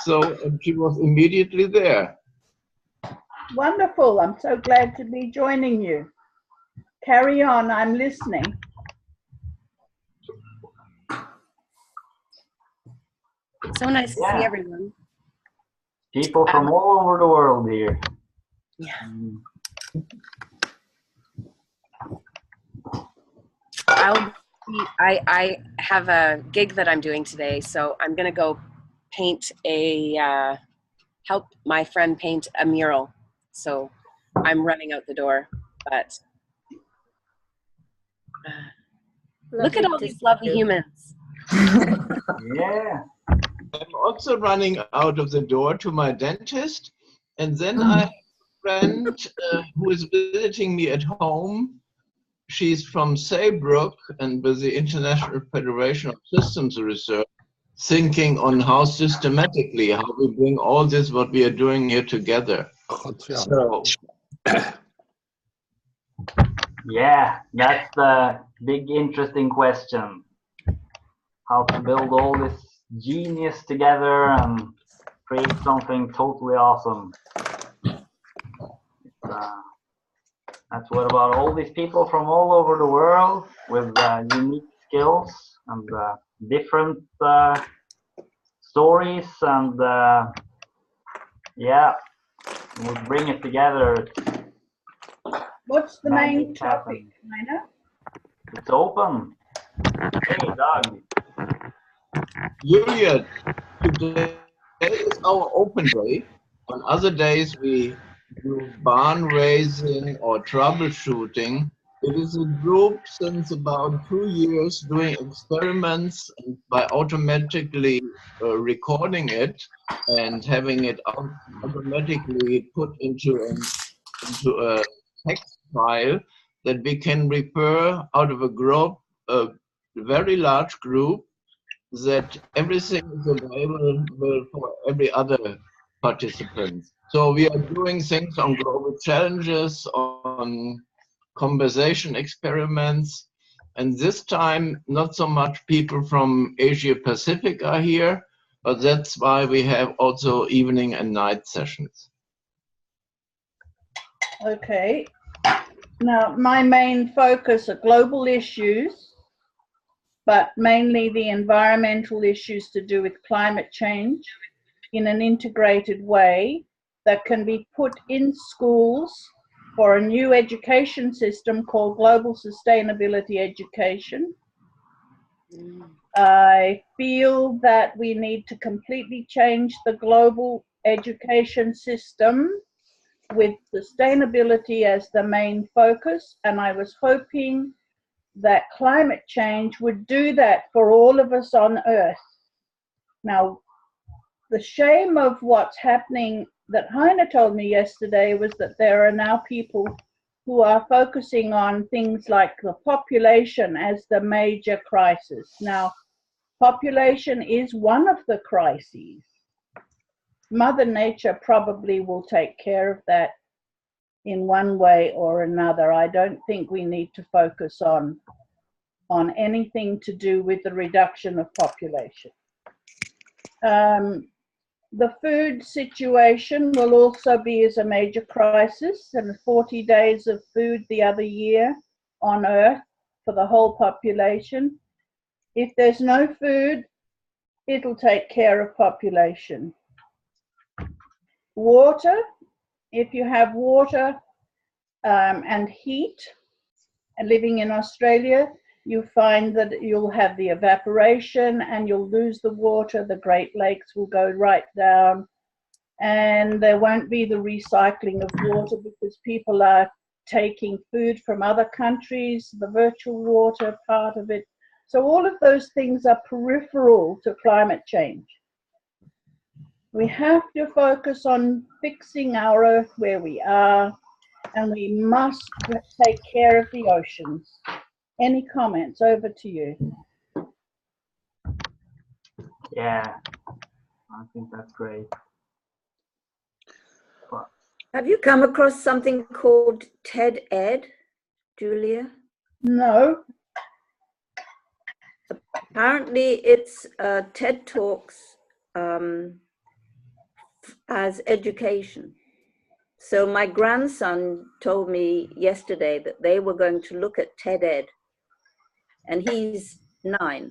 So she was immediately there. Wonderful. I'm so glad to be joining you. Carry on. I'm listening. So nice to see everyone. People from all over the world here. Yeah. I have a gig that I'm doing today, so I'm gonna go paint help my friend paint a mural. So I'm running out the door, but look at all these lovely humans. Yeah. I'm also running out of the door to my dentist, and then I have a friend who is visiting me at home. She's from Saybrook and with the International Federation of Systems Research, thinking on how systematically, how we bring all this, what we are doing here together. So, yeah, that's the big interesting question. How to build all this genius together and create something totally awesome. That's what about all these people from all over the world with unique skills and different stories, and yeah, we bring it together. What's the main topic, Nina? It's open. Hey, Doug. Julia, today is our open day. On other days, we do barn raising or troubleshooting. It is a group since about 2 years doing experiments and by automatically recording it and having it automatically put into a text file that we can refer out of a group, a very large group, that everything is available for every other participant. So we are doing things on global challenges, on conversation experiments, and this time not so much people from Asia Pacific are here, but that's why we have also evening and night sessions. Okay. Now, my main focus are global issues, but mainly the environmental issues to do with climate change in an integrated way that can be put in schools for a new education system called Global Sustainability Education. I feel that we need to completely change the global education system with sustainability as the main focus, and I was hoping that climate change would do that for all of us on Earth. Now, the shame of what's happening that Heine told me yesterday was that there are now people who are focusing on things like the population as the major crisis. Now, population is one of the crises. Mother Nature probably will take care of that in one way or another. I don't think we need to focus on anything to do with the reduction of population. The food situation will also be as a major crisis, and 40 days of food the other year on Earth for the whole population. If there's no food, it'll take care of population. Water, if you have water and heat, and living in Australia, you find that you'll have the evaporation and you'll lose the water. The Great Lakes will go right down, and there won't be the recycling of water because people are taking food from other countries, the virtual water part of it. So all of those things are peripheral to climate change. We have to focus on fixing our Earth where we are, and we must take care of the oceans. Any comments? Over to you. Yeah, I think that's great. Have you come across something called TED Ed, Julia? No. Apparently it's TED Talks as education. So my grandson told me yesterday that they were going to look at TED Ed, and he's 9.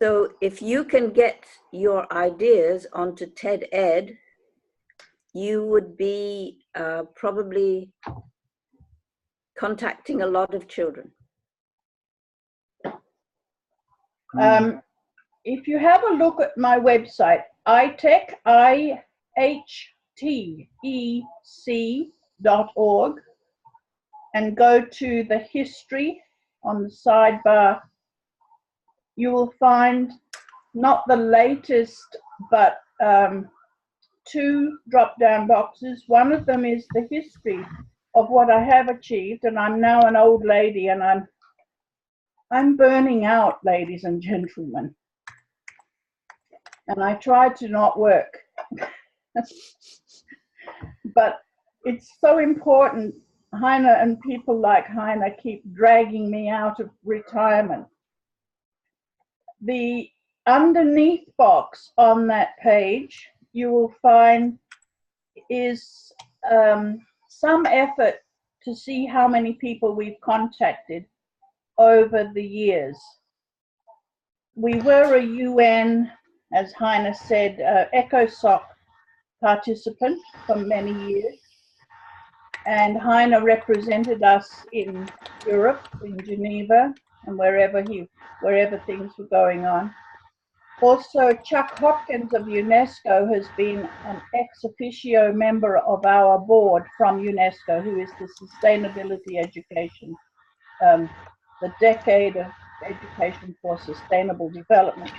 So if you can get your ideas onto TED Ed, you would be probably contacting a lot of children. If you have a look at my website, itech, IHTEC.org, and go to the history on the sidebar, you will find not the latest, but 2 drop-down boxes. One of them is the history of what I have achieved, and I'm now an old lady, and I'm burning out, ladies and gentlemen. And I try to not work. But it's so important. Heine and people like Heine keep dragging me out of retirement. The underneath box on that page, you will find is some effort to see how many people we've contacted over the years. We were a UN, as Heine said, ECOSOC participant for many years. And Heine represented us in Europe, in Geneva, and wherever things were going on. Also, Chuck Hopkins of UNESCO has been an ex officio member of our board from UNESCO, who is the Sustainability Education, the Decade of Education for Sustainable Development.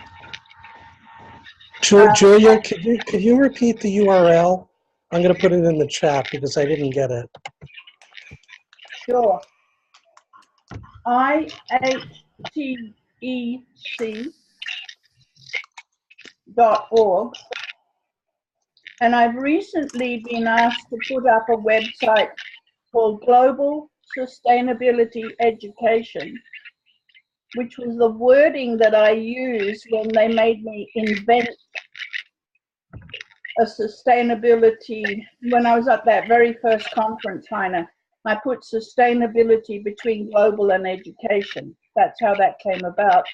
Julia, could you repeat the URL? I'm going to put it in the chat because I didn't get it. Sure. IHTEC.org. And I've recently been asked to put up a website called Global Sustainability Education, which was the wording that I used when they made me invent a sustainability. When I was at that very first conference, Heine, I put sustainability between global and education. That's how that came about.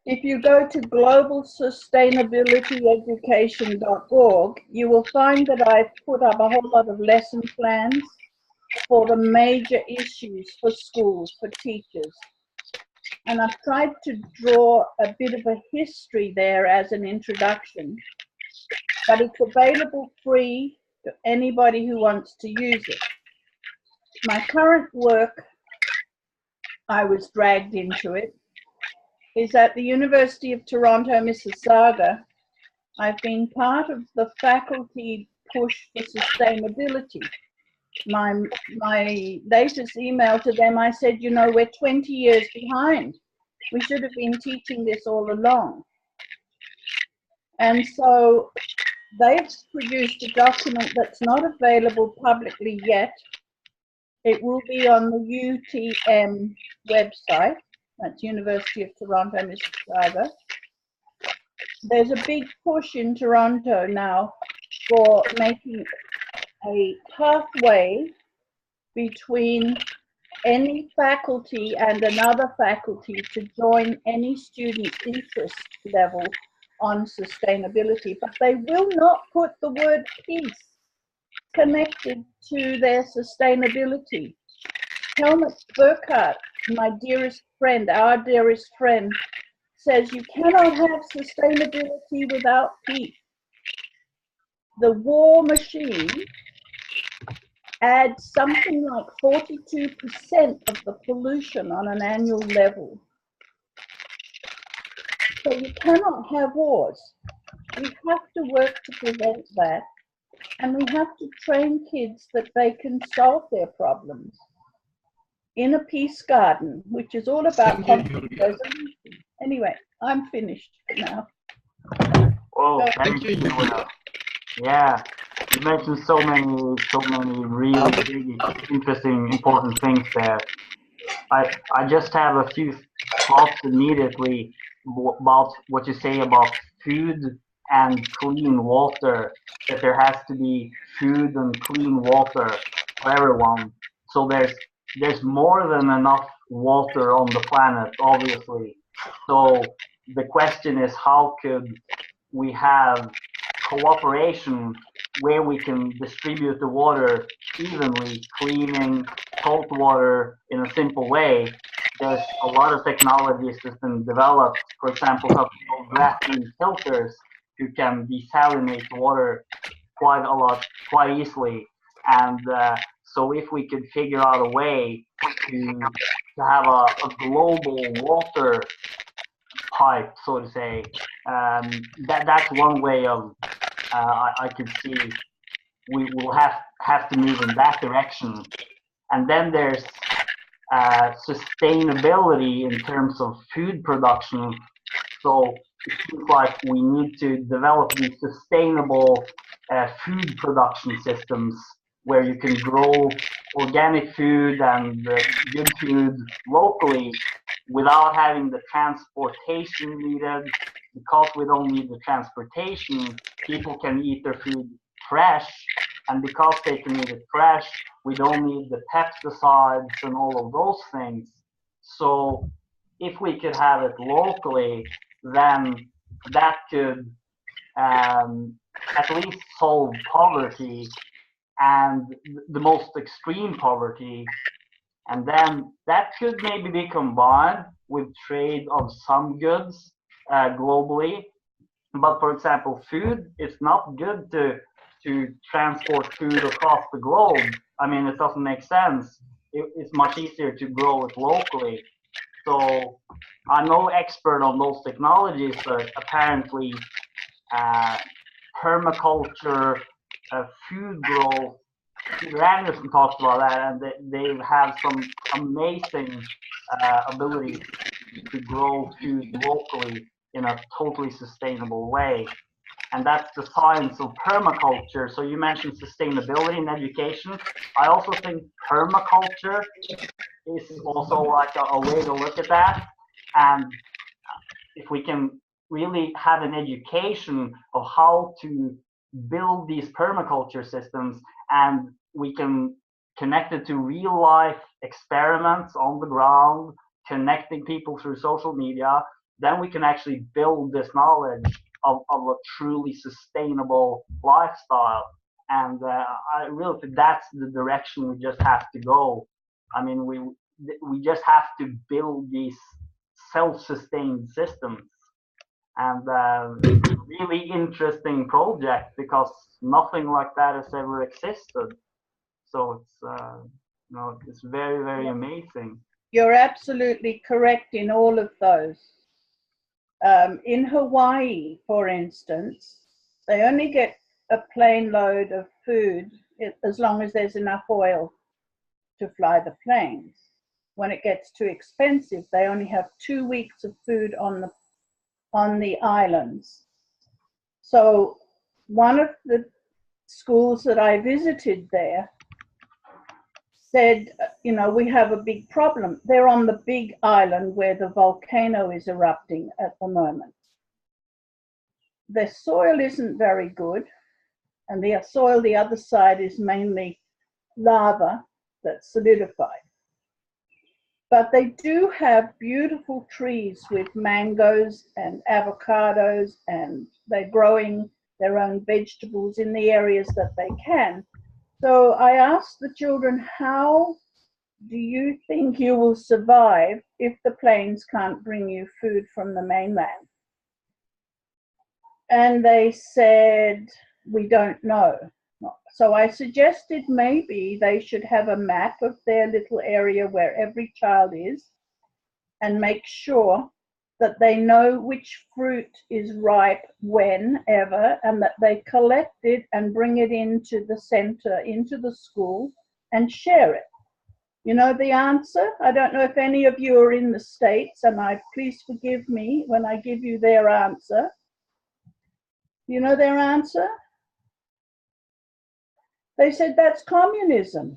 If you go to globalsustainabilityeducation.org, you will find that I've put up a whole lot of lesson plans for the major issues for schools, for teachers. And I've tried to draw a bit of a history there as an introduction, but it's available free to anybody who wants to use it. My current work, I was dragged into it, is at the University of Toronto, Mississauga. I've been part of the faculty push for sustainability. My latest email to them, I said, you know, we're 20 years behind. We should have been teaching this all along. And so they've produced a document that's not available publicly yet. It will be on the UTM website. That's University of Toronto, Mississauga. There's a big push in Toronto now for making a pathway between any faculty and another faculty to join any student's interest level on sustainability, but they will not put the word peace connected to their sustainability. Helmut Burkhardt, my dearest friend, our dearest friend, says you cannot have sustainability without peace. The war machine adds something like 42% of the pollution on an annual level. So you cannot have wars. We have to work to prevent that, and we have to train kids that they can solve their problems in a peace garden, which is all about conflict resolution. Anyway, I'm finished now. Oh, thank you, Julia. Yeah, you mentioned so many really big, interesting, important things there. I just have a few thoughts immediately. about what you say about food and clean water, that there has to be food and clean water for everyone. So there's more than enough water on the planet, obviously. So the question is, how could we have cooperation where we can distribute the water evenly, cleaning salt water in a simple way? There's a lot of technologies that's been developed, for example, something called graphene filters, who can desalinate water quite easily. And so if we could figure out a way to have a global water pipe, so to say, that's one way of I could see we will have to move in that direction. And then there's sustainability in terms of food production. So it seems like we need to develop these sustainable food production systems where you can grow organic food and good food locally without having the transportation needed. Because we don't need the transportation, people can eat their food fresh, and because they can eat it fresh, we don't need the pesticides and all of those things. So if we could have it locally, then that could at least solve poverty and the most extreme poverty. And then that could maybe be combined with trade of some goods globally. But for example, food, it's not good to transport food across the globe. I mean, it doesn't make sense. It's much easier to grow it locally. So I'm no expert on those technologies, but apparently permaculture, food growth, Peter Anderson talks about that, and they have some amazing ability to grow food locally in a totally sustainable way. And that's the science of permaculture. So you mentioned sustainability in education. I also think permaculture is also like a way to look at that. And if we can really have an education of how to build these permaculture systems, and we can connect it to real life experiments on the ground, connecting people through social media, then we can actually build this knowledge of a truly sustainable lifestyle. And I really think that's the direction we just have to go. I mean, we just have to build these self-sustained systems. And it's a really interesting project because nothing like that has ever existed. So it's very, very amazing. You're absolutely correct in all of those. In Hawaii, for instance, they only get a plane load of food as long as there's enough oil to fly the planes. When it gets too expensive, they only have 2 weeks of food on the islands. So one of the schools that I visited there said, we have a big problem. They're on the big island where the volcano is erupting at the moment. The soil isn't very good, and the soil the other side is mainly lava that's solidified. But they do have beautiful trees with mangoes and avocados, and they're growing their own vegetables in the areas that they can. So I asked the children, how do you think you will survive if the planes can't bring you food from the mainland? And they said, we don't know. So I suggested maybe they should have a map of their little area where every child is and make sure that they know which fruit is ripe whenever, and that they collect it and bring it into the center, into the school, and share it. You know the answer? I don't know if any of you are in the States, and please forgive me when I give you their answer. You know their answer? They said that's communism.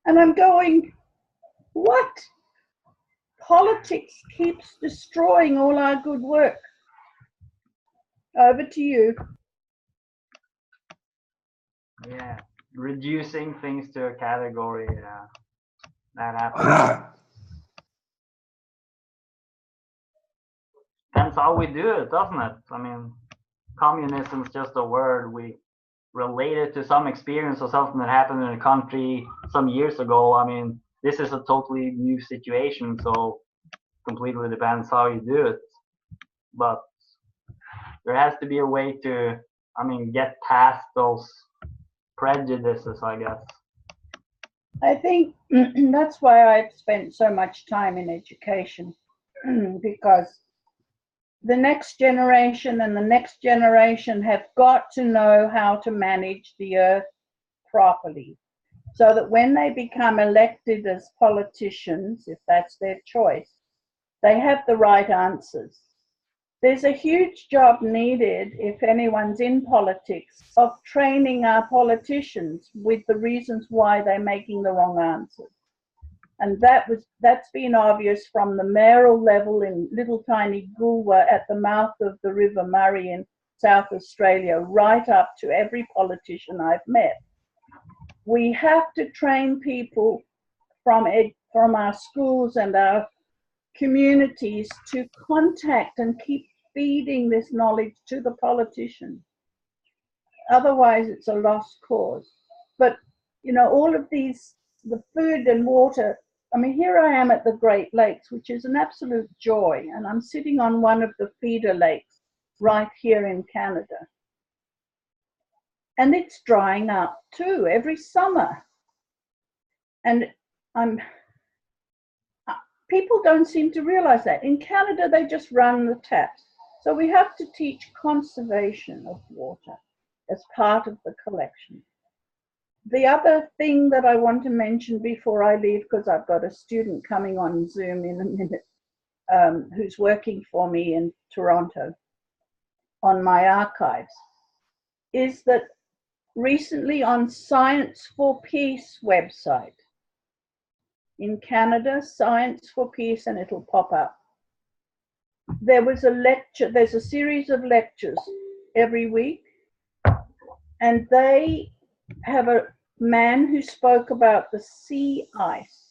And I'm going, what? politics keeps destroying all our good work. Over to you. Yeah, reducing things to a category, that happens. Depends how we do it, doesn't it? I mean, communism is just a word. We relate it to some experience or something that happened in a country some years ago. I mean, this is a totally new situation, so completely depends how you do it. But there has to be a way to, I mean, get past those prejudices, I guess. I think that's why I've spent so much time in education, because the next generation and the next generation have got to know how to manage the earth properly, so that when they become elected as politicians, if that's their choice, they have the right answers. There's a huge job needed, if anyone's in politics, of training our politicians with the reasons why they're making the wrong answers. And that's been obvious from the mayoral level in little tiny Goolwa at the mouth of the River Murray in South Australia, right up to every politician I've met. We have to train people from our schools and our communities to contact and keep feeding this knowledge to the politicians. Otherwise, it's a lost cause. But, you know, all of these, the food and water, I mean, here I am at the Great Lakes, which is an absolute joy, and I'm sitting on one of the feeder lakes right here in Canada. And it's drying up too every summer. And people don't seem to realize that. In Canada, they just run the taps. So we have to teach conservation of water as part of the collection. The other thing that I want to mention before I leave, because I've got a student coming on Zoom in a minute, who's working for me in Toronto on my archives, is that recently on Science for Peace website in Canada, Science for Peace, and it'll pop up. There was a lecture, there's a series of lectures every week, and they have a man who spoke about the sea ice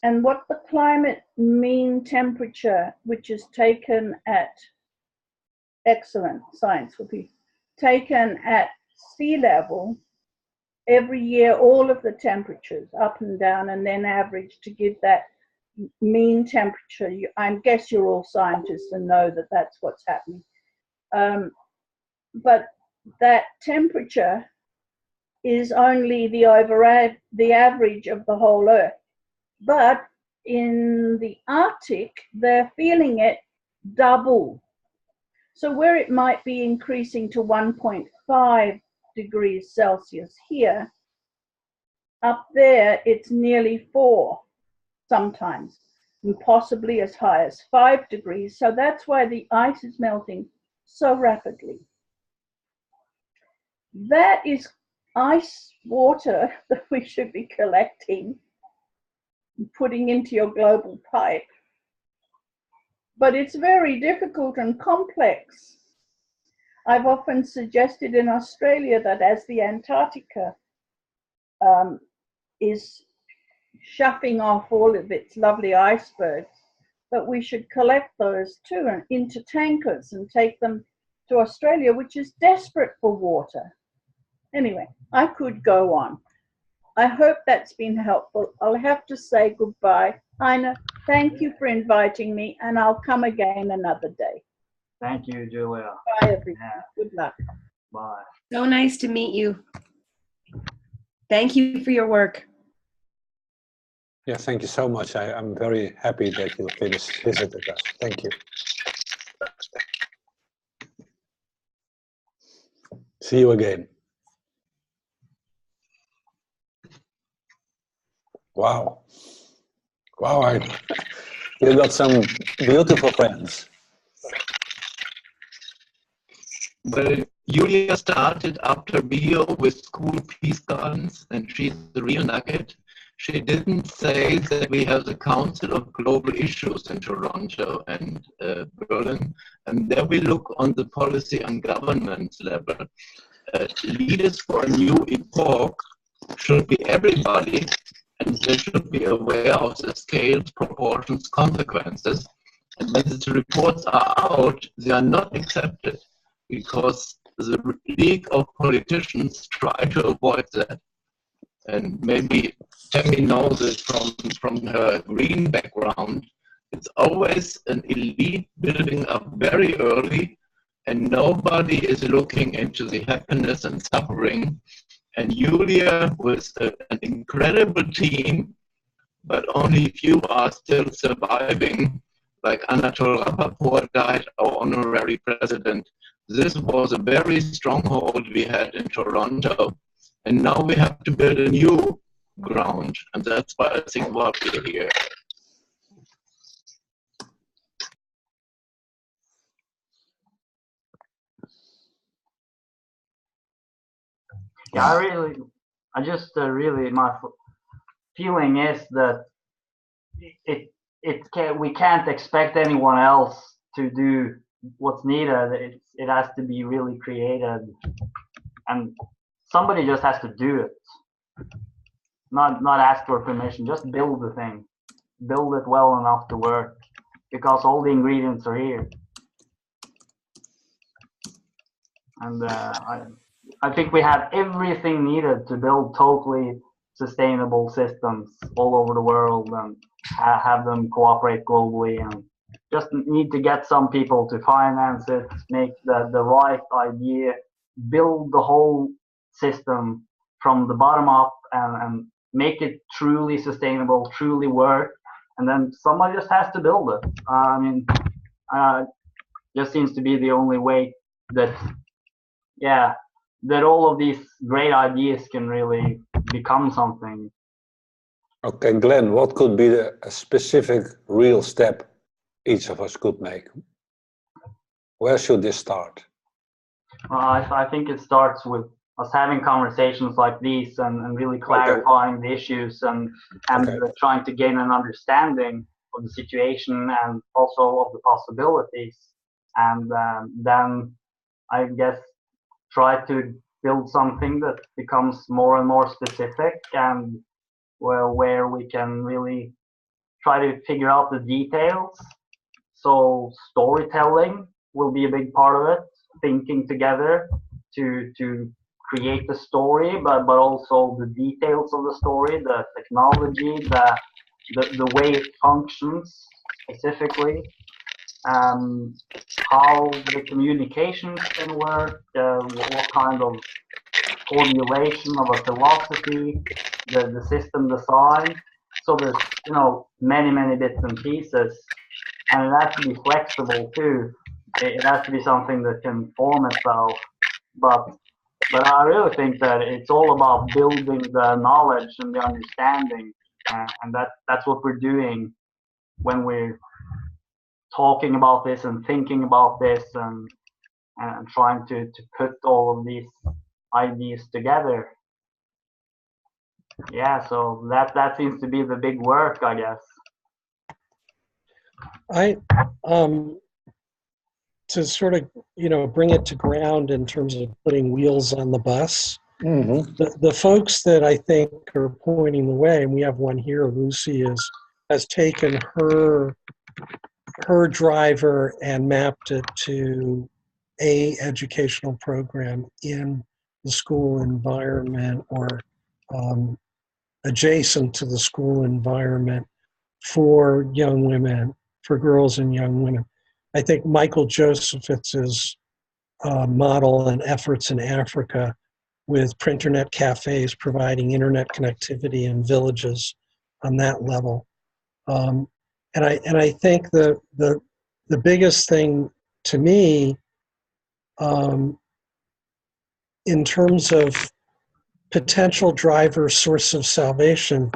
and what the climate mean temperature, which is taken at, excellent, Science for Peace, taken at sea level every year, all of the temperatures up and down, and then average to give that mean temperature. I guess you're all scientists and know that that's what's happening. But that temperature is only the average of the whole Earth. But in the Arctic, they're feeling it double. So where it might be increasing to 1.5 degrees Celsius here, up there it's nearly 4 sometimes, and possibly as high as 5 degrees. So that's why the ice is melting so rapidly. That is ice water that we should be collecting and putting into your global pipe. But it's very difficult and complex. I've often suggested in Australia that as the Antarctica is shuffling off all of its lovely icebergs, that we should collect those too into tankers and take them to Australia, which is desperate for water. Anyway, I could go on. I hope that's been helpful. I'll have to say goodbye. Heine, thank you for inviting me, and I'll come again another day. Thank you, Julia. Bye, everyone. Yeah. Good luck. Bye. So nice to meet you. Thank you for your work. Yeah, thank you so much. I'm very happy that you visited us. Thank you. See you again. Wow. Wow, you got some beautiful friends. Well, Julia started after Rio with school peace gardens, and she's the real nugget. she didn't say that we have the Council of Global Issues in Toronto and Berlin, and there we look on the policy and governance level. Leaders for a new epoch should be everybody, and they should be aware of the scales, proportions, consequences. And when the reports are out, they are not accepted because the League of Politicians try to avoid that. And maybe Tammy knows this from her green background. It's always an elite building up very early, and nobody is looking into the happiness and suffering. And Julia with an incredible team, but only few are still surviving, like Anatol Rapoport died, our honorary president. This was a very stronghold we had in Toronto, and now we have to build a new ground, and that's why I think why we're here. Yeah, my feeling is that we can't expect anyone else to do what's needed. It has to be really created, and somebody just has to do it. Not ask for permission. Just build the thing, build it well enough to work, because all the ingredients are here. And I think we have everything needed to build totally sustainable systems all over the world and have them cooperate globally, and just need to get some people to finance it, make the right idea, build the whole system from the bottom up, and make it truly sustainable, truly work, and then somebody just has to build it. I mean, just seems to be the only way that, yeah, that all of these great ideas can really become something. Okay, Glenn, what could be a specific real step each of us could make? Where should this start? I think it starts with us having conversations like these and really clarifying the issues and trying to gain an understanding of the situation and also of the possibilities. And then I guess try to build something that becomes more and more specific, and where we can really try to figure out the details. So storytelling will be a big part of it, thinking together to create the story, but also the details of the story, the technology, the way it functions specifically, how the communications can work, what kind of formulation of a philosophy, the system design. So there's many bits and pieces, and it has to be flexible too. It has to be something that can form itself. But I really think that it's all about building the knowledge and the understanding, and that's what we're doing when we're talking about this and thinking about this and trying to put all of these ideas together. Yeah, so that seems to be the big work, I guess. To sort of bring it to ground in terms of putting wheels on the bus. Mm-hmm. The folks that I think are pointing the way, and we have one here, Lucy, has taken her driver and mapped it to a educational program in the school environment or adjacent to the school environment for young women, for girls and young women. I think Michael Josephitz's model and efforts in Africa with Printernet cafes providing internet connectivity in villages on that level. And I think the biggest thing to me in terms of potential driver source of salvation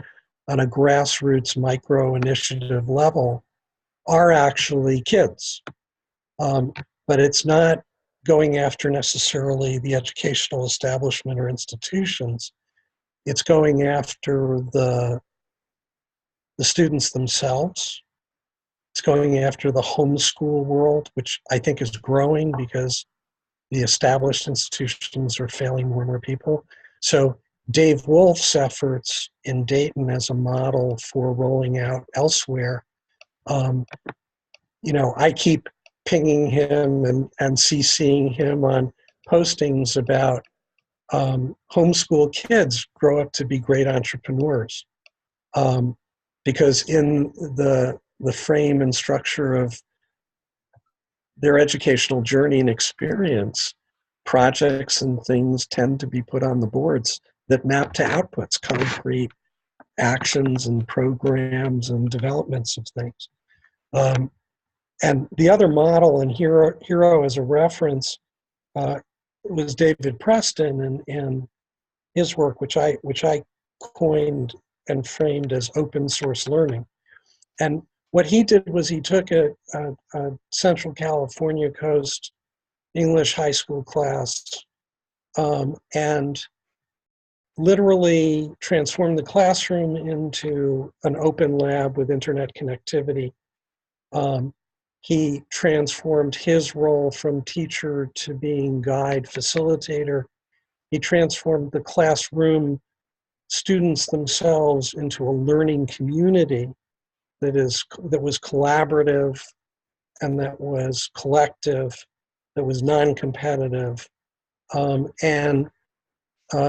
on a grassroots micro initiative level are actually kids. But it's not going after necessarily the educational establishment or institutions. It's going after the the students themselves. It's going after the homeschool world, which I think is growing because the established institutions are failing more and more people. So Dave Wolf's efforts in Dayton as a model for rolling out elsewhere, I keep pinging him and CCing him on postings about homeschool kids grow up to be great entrepreneurs. Because in the frame and structure of their educational journey and experience, projects and things tend to be put on the boards that map to outputs, concrete actions and programs and developments of things. And the other model, and Hero as a reference, was David Preston and his work, which I coined and framed as open source learning. And what he did was he took a Central California coast English high school class and literally transformed the classroom into an open lab with internet connectivity. He transformed his role from teacher to being guide facilitator. He transformed the classroom students themselves into a learning community that was collaborative and that was collective, that was non-competitive. And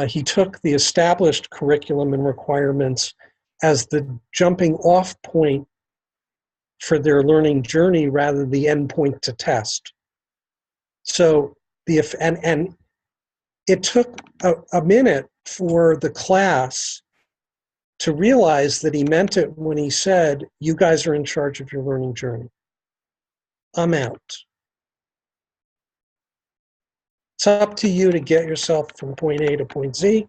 he took the established curriculum and requirements as the jumping off point for their learning journey rather than the end point to test. So and it took a minute for the class to realize that he meant it when he said, "You guys are in charge of your learning journey. I'm out. It's up to you to get yourself from point A to point Z.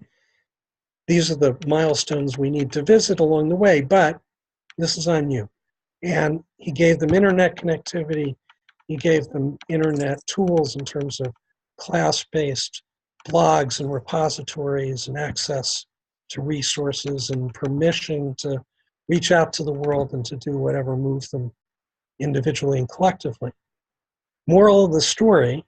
These are the milestones we need to visit along the way, but this is on you." And he gave them internet connectivity. He gave them internet tools in terms of class-based blogs and repositories and access to resources and permission to reach out to the world and to do whatever moves them individually and collectively. Moral of the story,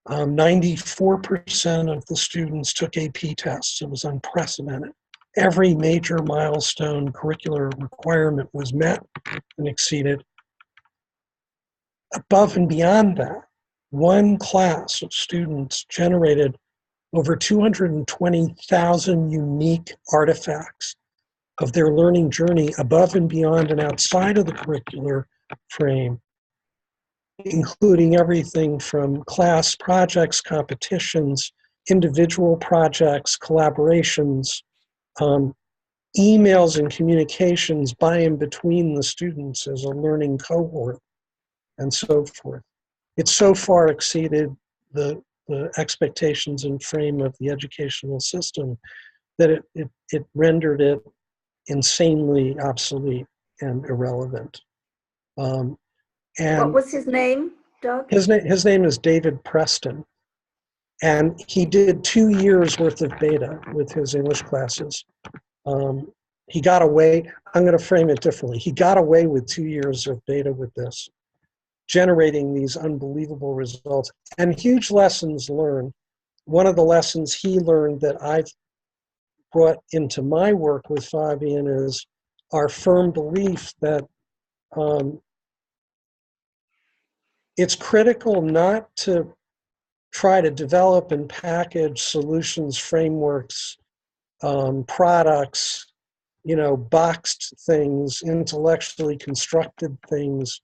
94% of the students took AP tests. It was unprecedented. Every major milestone curricular requirement was met and exceeded. Above and beyond that, one class of students generated over 220,000 unique artifacts of their learning journey above and beyond and outside of the curricular frame, including everything from class projects, competitions, individual projects, collaborations, emails and communications by and between the students as a learning cohort, and so forth. It so far exceeded the expectations and frame of the educational system that it rendered it insanely obsolete and irrelevant. And what was his name, Doug? His name is David Preston. And he did 2 years worth of beta with his English classes. He got away, I'm going to frame it differently. He got away with 2 years of beta with this, generating these unbelievable results and huge lessons learned. One of the lessons he learned that I've brought into my work with Fabian is our firm belief that it's critical not to try to develop and package solutions, frameworks, products, boxed things, intellectually constructed things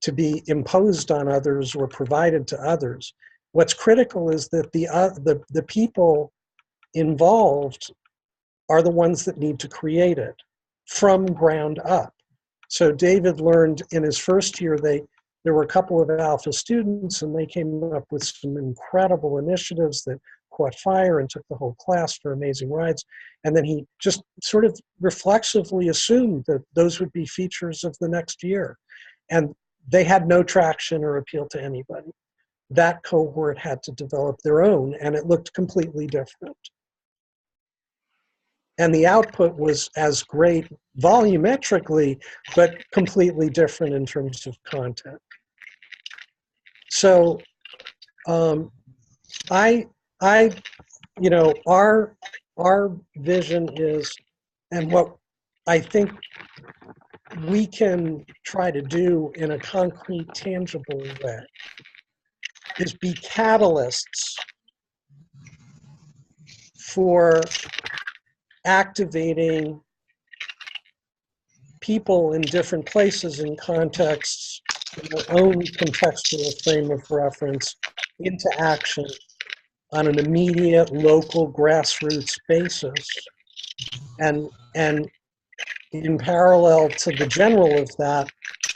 to be imposed on others or provided to others. What's critical is that the people involved are the ones that need to create it from ground up. So David learned in his first year, there were a couple of alpha students and they came up with some incredible initiatives that caught fire and took the whole class for amazing rides. And then he just sort of reflexively assumed that those would be features of the next year. And they had no traction or appeal to anybody. That cohort had to develop their own, and it looked completely different. and the output was as great volumetrically, but completely different in terms of content. So you know, our vision is, and what I think we can try to do in a concrete, tangible way, is be catalysts for activating people in different places and contexts in their own contextual frame of reference into action on an immediate, local, grassroots basis. And in parallel to the general of that,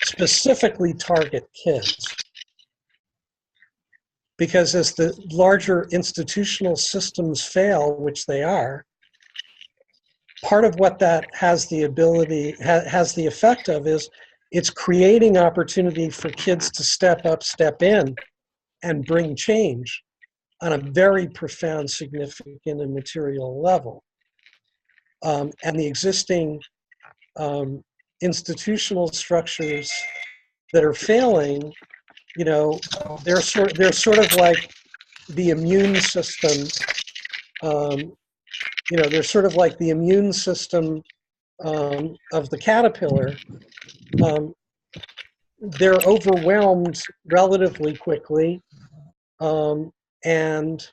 specifically target kids. Because as the larger institutional systems fail, which they are, part of what that has the ability, has the effect of is it's creating opportunity for kids to step up, step in, and bring change on a very profound, significant, and material level. And the existing institutional structures that are failing, you know, they're sort of like the immune system. You know, they're sort of like the immune system of the caterpillar. They're overwhelmed relatively quickly, and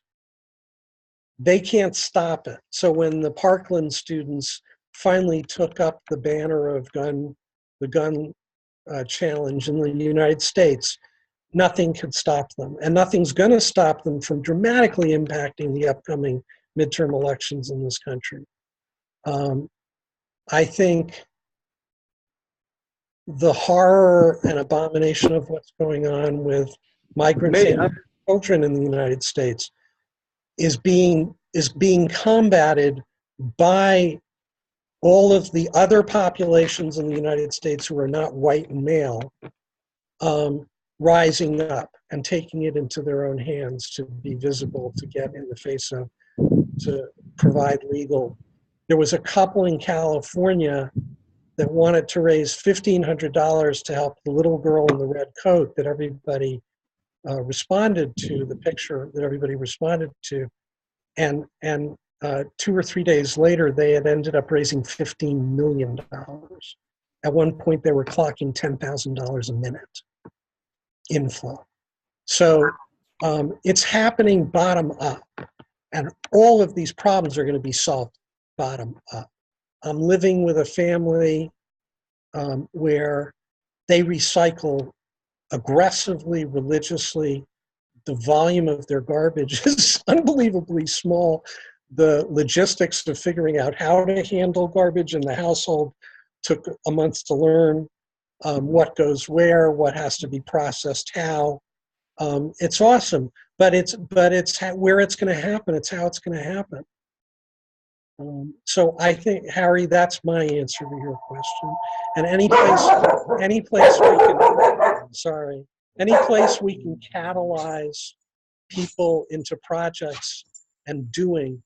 they can't stop it. So when the Parkland students finally took up the banner of the gun challenge in the United States, nothing could stop them. And nothing's going to stop them from dramatically impacting the upcoming midterm elections in this country. I think the horror and abomination of what's going on with migrants and children in the United States is being combated by all of the other populations in the United States who are not white and male, rising up and taking it into their own hands to be visible, to get in the face of, to provide legal. There was a couple in California that wanted to raise $1,500 to help the little girl in the red coat that everybody responded to, the picture that everybody responded to. And 2 or 3 days later, they had ended up raising $15 million. At one point, they were clocking $10,000 a minute inflow. So it's happening bottom up. And all of these problems are going to be solved bottom up. I'm living with a family where they recycle aggressively, religiously. The volume of their garbage is unbelievably small. The logistics of figuring out how to handle garbage in the household took a month to learn. What goes where, what has to be processed, how. It's awesome, but it's where it's going to happen. It's how it's going to happen. So I think, Harry, that's my answer to your question. And any place we can catalyze people into projects and doing,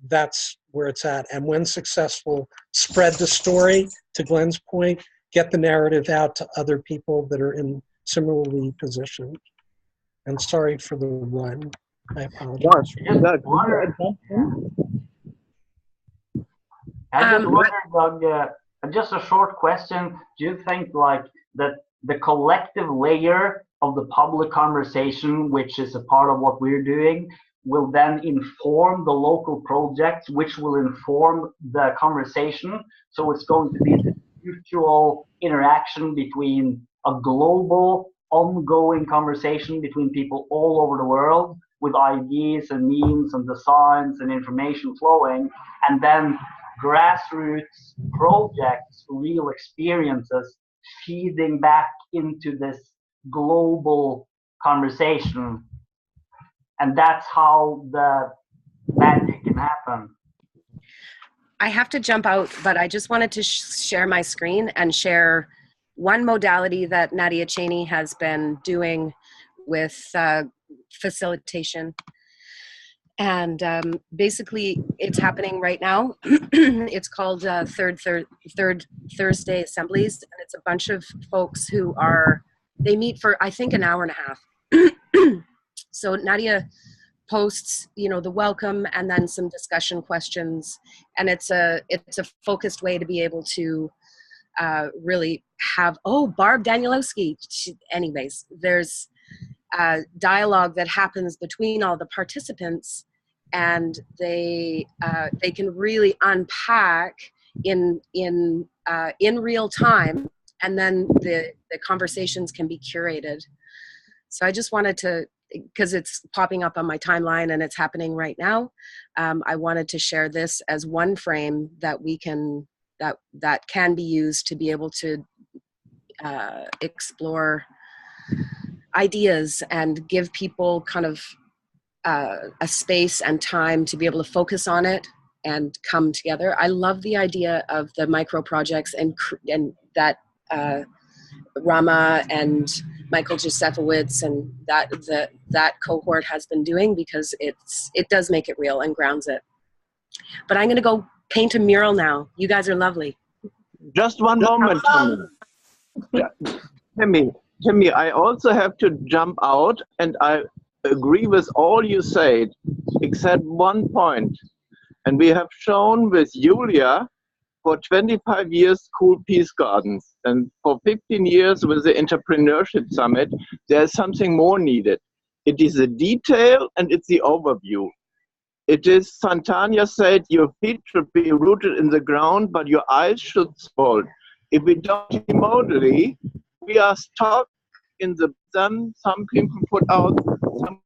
that's where it's at. And when successful, spread the story, to Glenn's point, get the narrative out to other people that are in similarly positioned. And sorry for the run. I apologize. I just wondered, Doug, just a short question. Do you think like that the collective layer of the public conversation, which is a part of what we're doing, will then inform the local projects, which will inform the conversation? So it's going to be the mutual interaction between a global, ongoing conversation between people all over the world with ideas and memes and designs and information flowing, and then grassroots projects, real experiences feeding back into this global conversation. And that's how the magic can happen. I have to jump out, but I just wanted to share my screen and share one modality that Nadia Cheney has been doing with facilitation. And basically, it's happening right now. It's called Third Thursday Assemblies, and it's a bunch of folks who they meet for, I think, an hour and a half. So Nadia posts, the welcome and then some discussion questions, and it's a focused way to be able to really have, Barb Danielowski. Anyways, there's dialogue that happens between all the participants, and they can really unpack in real time, and then the conversations can be curated. So I just wanted to, because it's popping up on my timeline and it's happening right now, I wanted to share this as one frame that we can that can be used to be able to explore ideas and give people kind of a space and time to be able to focus on it and come together. I love the idea of the micro projects and that Rama and Michael Josefowitz and that cohort has been doing, because it does make it real and grounds it. But I'm going to go paint a mural now. You guys are lovely. Just one moment, Timmy, I also have to jump out, and I agree with all you said, except one point. And we have shown with Julia for 25 years School Peace Gardens, and for 15 years with the Entrepreneurship Summit. There's something more needed. It is the detail and it's the overview. It is, Santanya said, your feet should be rooted in the ground, but your eyes should spoil. If we don't remotely, we are stuck in the sun. Some people put out some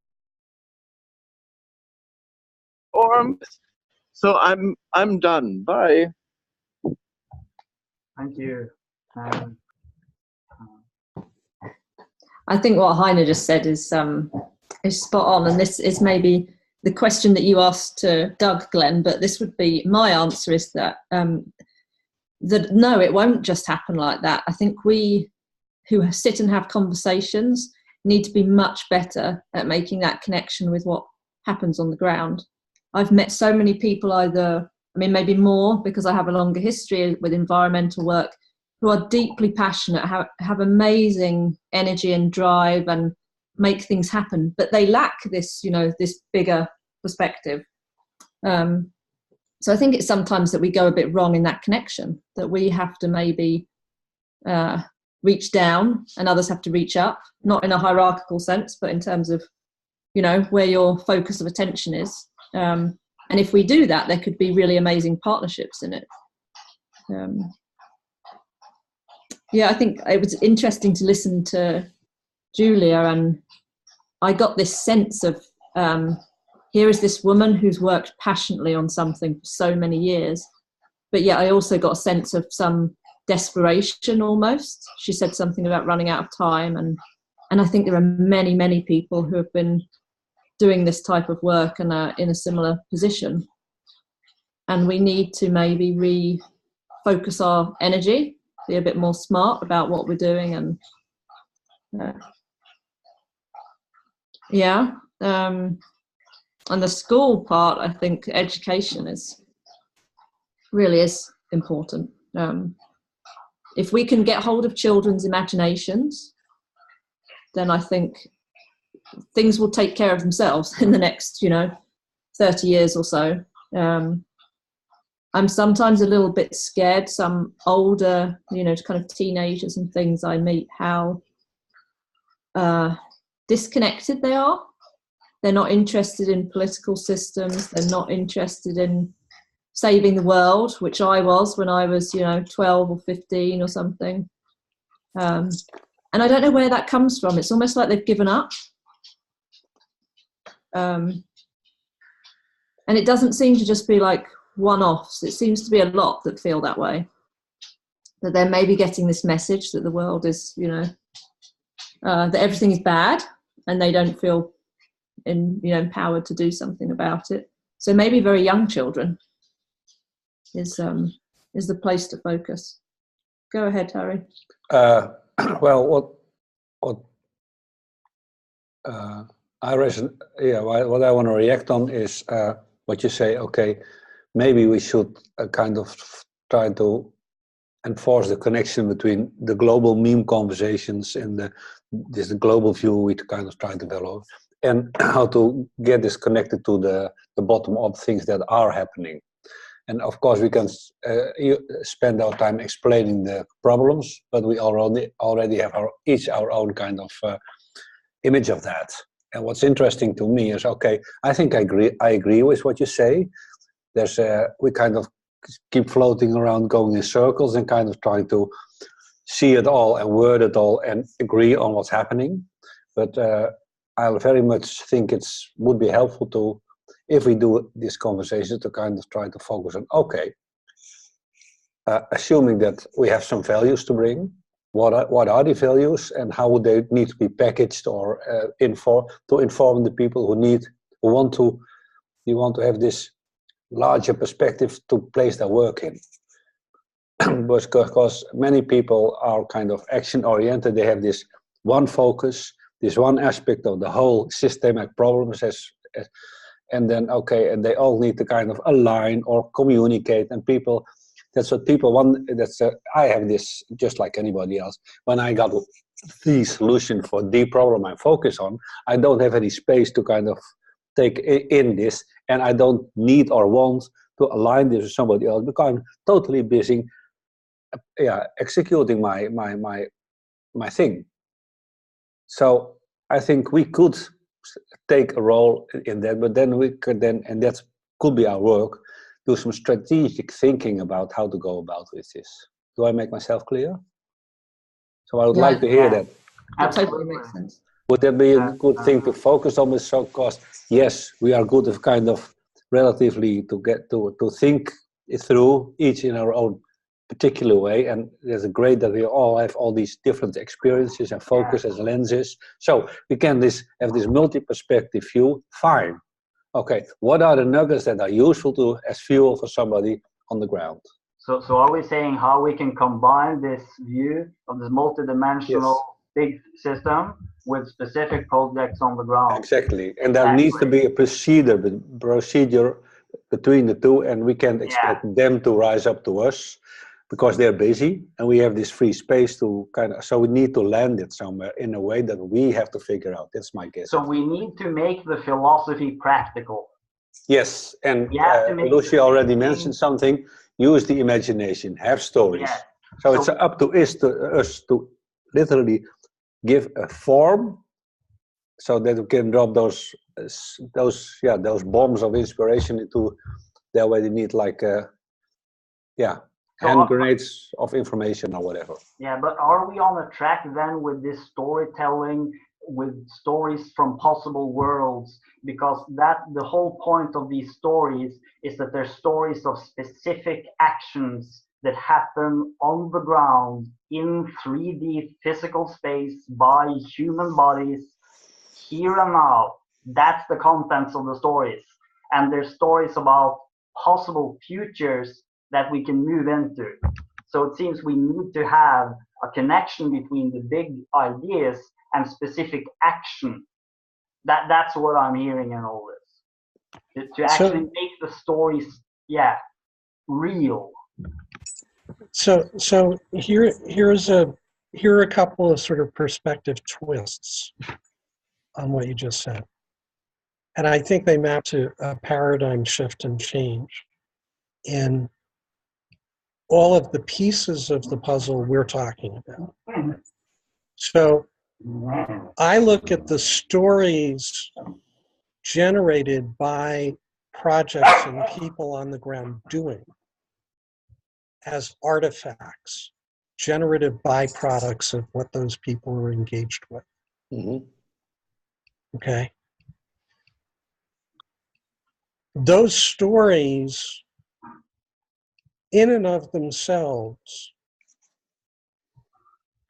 forms. So I'm done. Bye. Thank you. I think what Heine just said is spot on, and this is maybe the question that you asked to Doug, Glenn, but this would be my answer, is that no, it won't just happen like that. I think we who sit and have conversations need to be much better at making that connection with what happens on the ground. I've met so many people, maybe more because I have a longer history with environmental work, who are deeply passionate, have amazing energy and drive and make things happen, but they lack this, this bigger perspective. So I think it's sometimes that we go a bit wrong in that connection, that we have to maybe reach down and others have to reach up, not in a hierarchical sense, but in terms of, where your focus of attention is. And if we do that, there could be really amazing partnerships in it. Yeah, I think it was interesting to listen to Julia, and I got this sense of here is this woman who's worked passionately on something for so many years, but yet I also got a sense of some desperation almost. She said something about running out of time, and I think there are many, many people who have been doing this type of work and are in a similar position, and we need to maybe refocus our energy, be a bit more smart about what we're doing, and on the school part, I think education really is important. If we can get hold of children's imaginations, then I think things will take care of themselves in the next 30 years or so. I'm sometimes a little bit scared, some older, kind of teenagers and things I meet, how disconnected they are. They're not interested in political systems. They're not interested in saving the world, which I was when I was, 12 or 15 or something. And I don't know where that comes from. It's almost like they've given up. And it doesn't seem to just be like one-offs. It seems to be a lot that feel that way, that they're maybe getting this message that the world is, that everything is bad, and they don't feel empowered to do something about it. So maybe very young children is the place to focus. Go ahead, Harry. Well, what Yeah, what I want to react on is what you say. Okay, maybe we should kind of try to enforce the connection between the global meme conversations and the global view we kind of try to develop, and how to get this connected to the bottom of things that are happening. And of course, we can spend our time explaining the problems, but we already have each our own kind of image of that. And what's interesting to me is, okay, I think I agree with what you say. We kind of keep floating around, going in circles, and kind of trying to see it all and word it all and agree on what's happening. But I very much think would be helpful to, if we do this conversation, to kind of try to focus on, okay, assuming that we have some values to bring, what are the values and how would they need to be packaged or to inform the people who want to have this larger perspective to place their work in. Because many people are kind of action oriented. They have this one focus, this one aspect of the whole systemic problems and then and they all need to kind of align or communicate, and that's what people want. I have this just like anybody else. When I got the solution for the problem I focus on, I don't have any space to kind of take in this, and I don't need or want to align this with somebody else because I'm totally busy executing my thing. So I think we could take a role in that, but then we could and that could be our work, do some strategic thinking about how to go about with this. Do I make myself clear? So I would like to hear that. That totally makes sense. Would that be a good thing to focus on this? So, because yes, we are good at kind of relatively to get to think it through, each in our own particular way, and it's great that we all have all these different experiences and focuses, lenses, so we can have this multi-perspective view. Fine. Okay, what are the nuggets that are useful to as fuel for somebody on the ground? So are we saying how we can combine this view of this multidimensional big system with specific projects on the ground? Exactly, and there needs to be a procedure between the two, and we can't expect them to rise up to us because they're busy, and we have this free space to so we need to land it somewhere in a way that we have to figure out. That's my guess. So we need to make the philosophy practical. Yes, and Lucy already mentioned something. Use the imagination, have stories. Yeah. So it's up to us to literally give a form so that we can drop those bombs of inspiration into there where they need hand grenades of information or whatever. Yeah, but are we on a track then with this storytelling, with stories from possible worlds? Because the whole point of these stories is that they're stories of specific actions that happen on the ground in 3D physical space by human bodies here and now. That's the contents of the stories. And they're stories about possible futures that we can move into. So it seems we need to have a connection between the big ideas and specific action. That's what I'm hearing in all this. To actually make the stories, real. So here are a couple of sort of perspective twists on what you just said. And I think they map to a paradigm shift and change in all of the pieces of the puzzle we're talking about. So I look at the stories generated by projects and people on the ground doing as artifacts, generative byproducts of what those people are engaged with. Mm-hmm. Okay? Those stories, in and of themselves,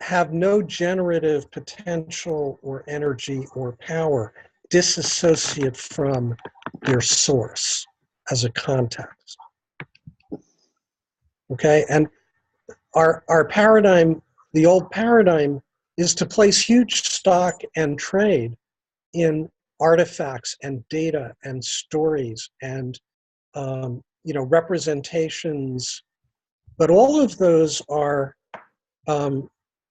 have no generative potential or energy or power disassociate from their source as a context. Okay, and our paradigm, the old paradigm, is to place huge stock and trade in artifacts and data and stories and representations, but all of those are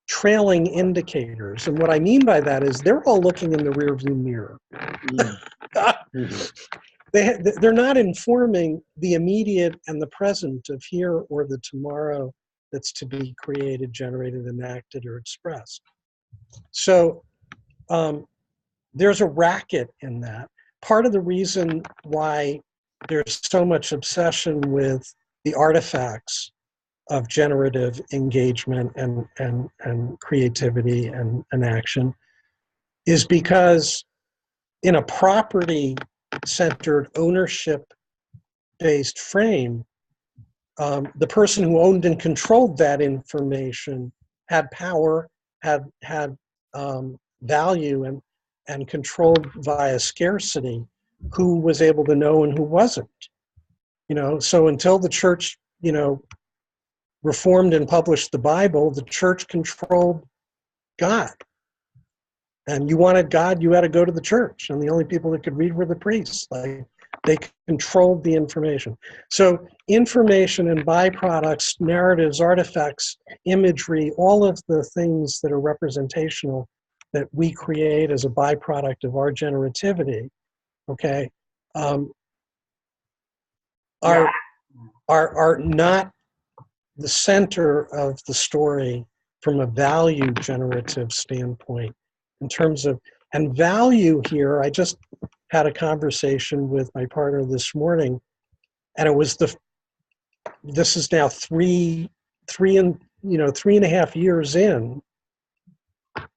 trailing indicators. And what I mean by that is they're all looking in the rearview mirror. They're not informing the immediate and the present of here or the tomorrow that's to be created, generated, enacted, or expressed. So there's a racket in that. Part of the reason why there's so much obsession with the artifacts of generative engagement and creativity and action is because in a property-centered, ownership-based frame, the person who owned and controlled that information had power, had value, and controlled via scarcity who was able to know and who wasn't. So until the church, reformed and published the Bible, the church controlled God. And you wanted God, you had to go to the church. And the only people that could read were the priests. Like, they controlled the information. So information and byproducts, narratives, artifacts, imagery, all of the things that are representational that we create as a byproduct of our generativity, okay, are not the center of the story from a value generative standpoint in terms of, and value here, I just had a conversation with my partner this morning, and it was this is now three and a half years in,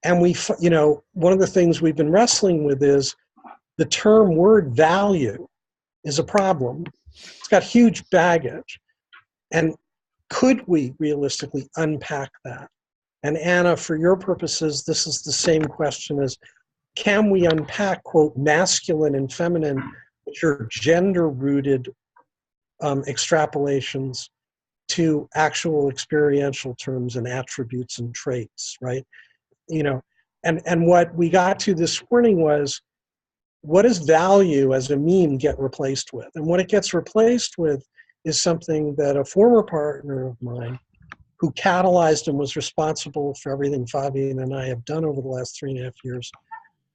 and one of the things we've been wrestling with is the term word value is a problem. It's got huge baggage. And could we realistically unpack that? And Anna, for your purposes, this is the same question as, can we unpack, quote, masculine and feminine, which are gender-rooted extrapolations to actual experiential terms and attributes and traits, right? And what we got to this morning was, what does value as a meme get replaced with? And what it gets replaced with is something that a former partner of mine, who catalyzed and was responsible for everything Fabian and I have done over the last 3.5 years,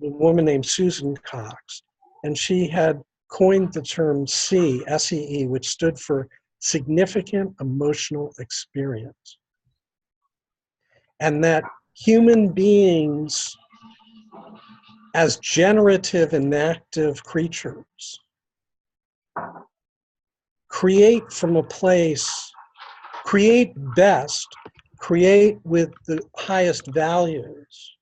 a woman named Susan Cox. And she had coined the term SEE, which stood for significant emotional experience. And that human beings, as generative and active creatures, create from a place, create best, create with the highest values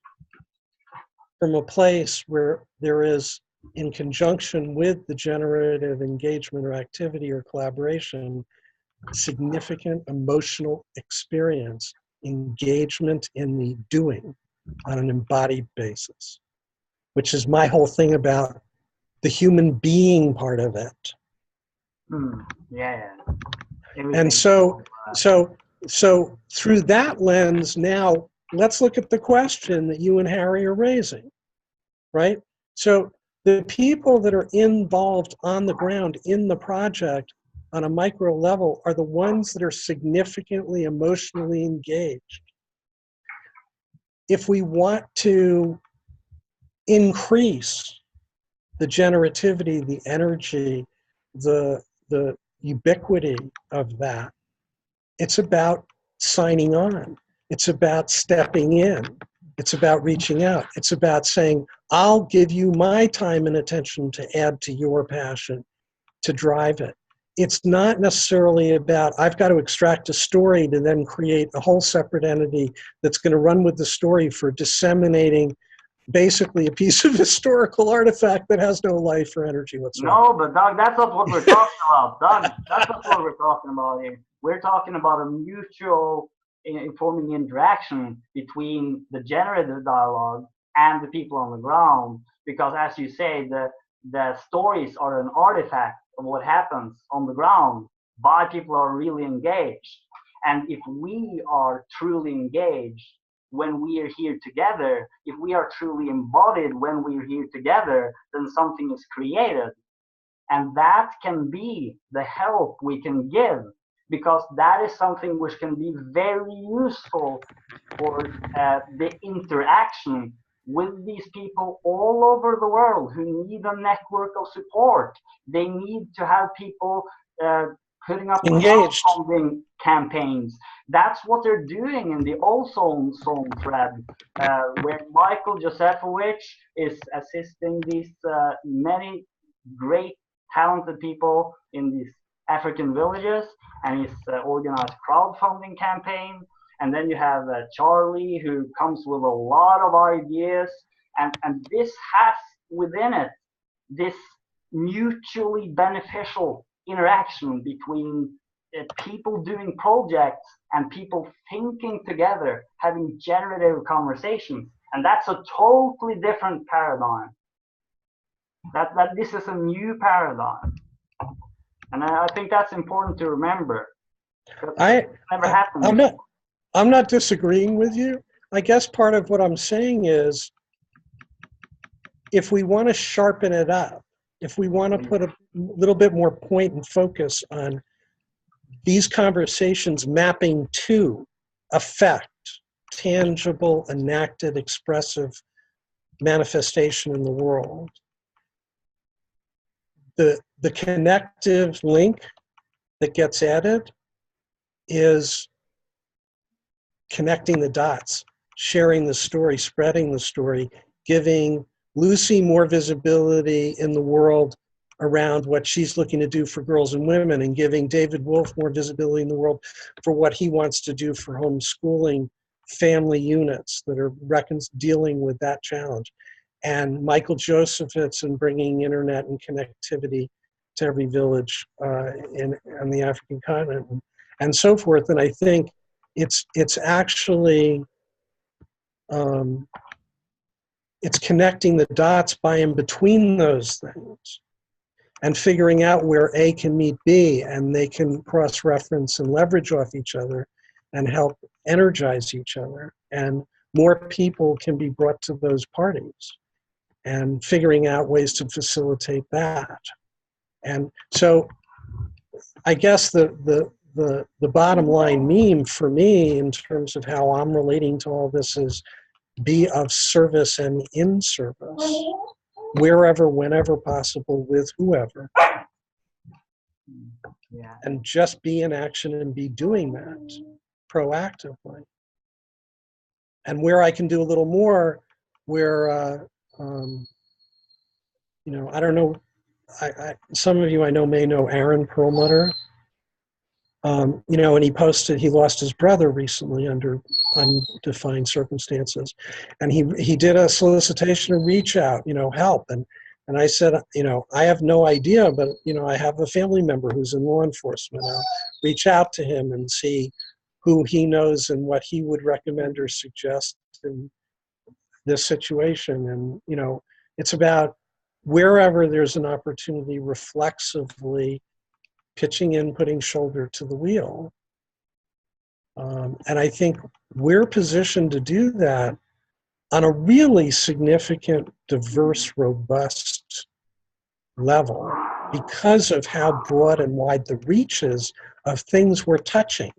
from a place where there is, in conjunction with the generative engagement or activity or collaboration, significant emotional experience, engagement in the doing on an embodied basis, which is my whole thing about the human being part of it. Yeah. And so through that lens, now let's look at the question that you and Harry are raising, right? So the people that are involved on the ground in the project on a micro level are the ones that are significantly emotionally engaged. If we want to increase the generativity, the energy, the ubiquity of that, it's about signing on. It's about stepping in. It's about reaching out. It's about saying, I'll give you my time and attention to add to your passion, to drive it. It's not necessarily about, I've got to extract a story to then create a whole separate entity that's going to run with the story for disseminating basically a piece of historical artifact that has no life or energy whatsoever. No, but Doug, that's not what we're talking about. Doug, that's not what we're talking about here. We're talking about a mutual informing interaction between the generative dialogue and the people on the ground. Because as you say, the stories are an artifact of what happens on the ground by people who are really engaged. And if we are truly engaged, when we are here together. If we are truly embodied when we are here together, then something is created. And that can be the help we can give, because that is something which can be very useful for the interaction with these people all over the world who need a network of support. They need to have people putting up engaged crowdfunding campaigns. That's what they're doing in the Ozone Zone thread, where Michael Josefowicz is assisting these many great talented people in these African villages, and he's organized crowdfunding campaign. And then you have Charlie, who comes with a lot of ideas, and this has within it this mutually beneficial interaction between people doing projects and people thinking together, having generative conversations. And that's a totally different paradigm. That this is a new paradigm, and I think that's important to remember. Never happened. I'm not disagreeing with you. I guess part of what I'm saying is, if we want to sharpen it up, if we want to put a little bit more point and focus on these conversations mapping to effect, tangible, enacted, expressive manifestation in the world, the connective link that gets added is connecting the dots, sharing the story, spreading the story, giving Lucy more visibility in the world around what she's looking to do for girls and women, and giving David Wolf more visibility in the world for what he wants to do for homeschooling family units that are dealing with that challenge. And Michael Josephitz and bringing internet and connectivity to every village on the African continent, and so forth. And I think it's actually it's connecting the dots by and between those things, and figuring out where A can meet B, and they can cross-reference and leverage off each other and help energize each other. And more people can be brought to those parties, and figuring out ways to facilitate that. And so I guess the bottom line meme for me in terms of how I'm relating to all this is be of service and in service, wherever, whenever possible, with whoever. Yeah. And just be in action and be doing that proactively. And where I can do a little more, where, you know, I don't know, some of you I know may know Aaron Perlmutter. You know, and he posted, he lost his brother recently under undefined circumstances. And he did a solicitation to reach out, you know, help. And I said, you know, I have no idea, but, you know, I have a family member who's in law enforcement. I'll reach out to him and see who he knows and what he would recommend or suggest in this situation. And, you know, it's about wherever there's an opportunity, reflexively pitching in, putting shoulder to the wheel. And I think we're positioned to do that on a really significant, diverse, robust level because of how broad and wide the reach is of things we're touching.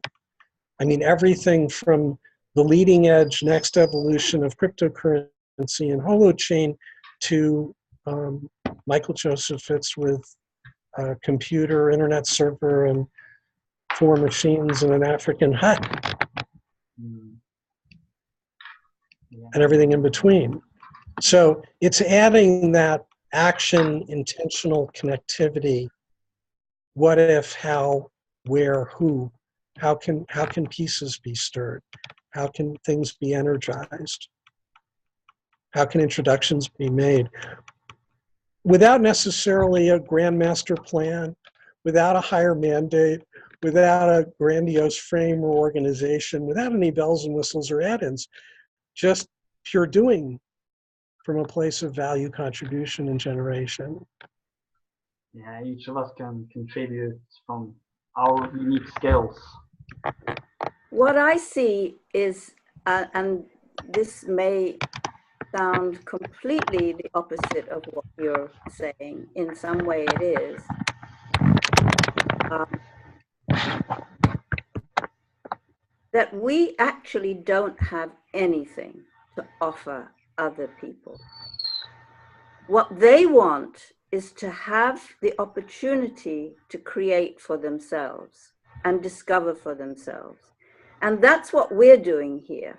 I mean, everything from the leading edge, next evolution of cryptocurrency and holochain to Michael Josephitz with a computer, internet server, and 4 machines in an African hut, and everything in between. So it's adding that action, intentional connectivity. What if, how, where, who? How can pieces be stirred? How can things be energized? How can introductions be made? Without necessarily a grand master plan, without a higher mandate, without a grandiose frame or organization, without any bells and whistles or add-ins, just pure doing from a place of value, contribution, and generation. Yeah, each of us can contribute from our unique skills. What I see is, and this may sound completely the opposite of what you're saying. In some way it is. That we actually don't have anything to offer other people. What they want is to have the opportunity to create for themselves and discover for themselves. And that's what we're doing here.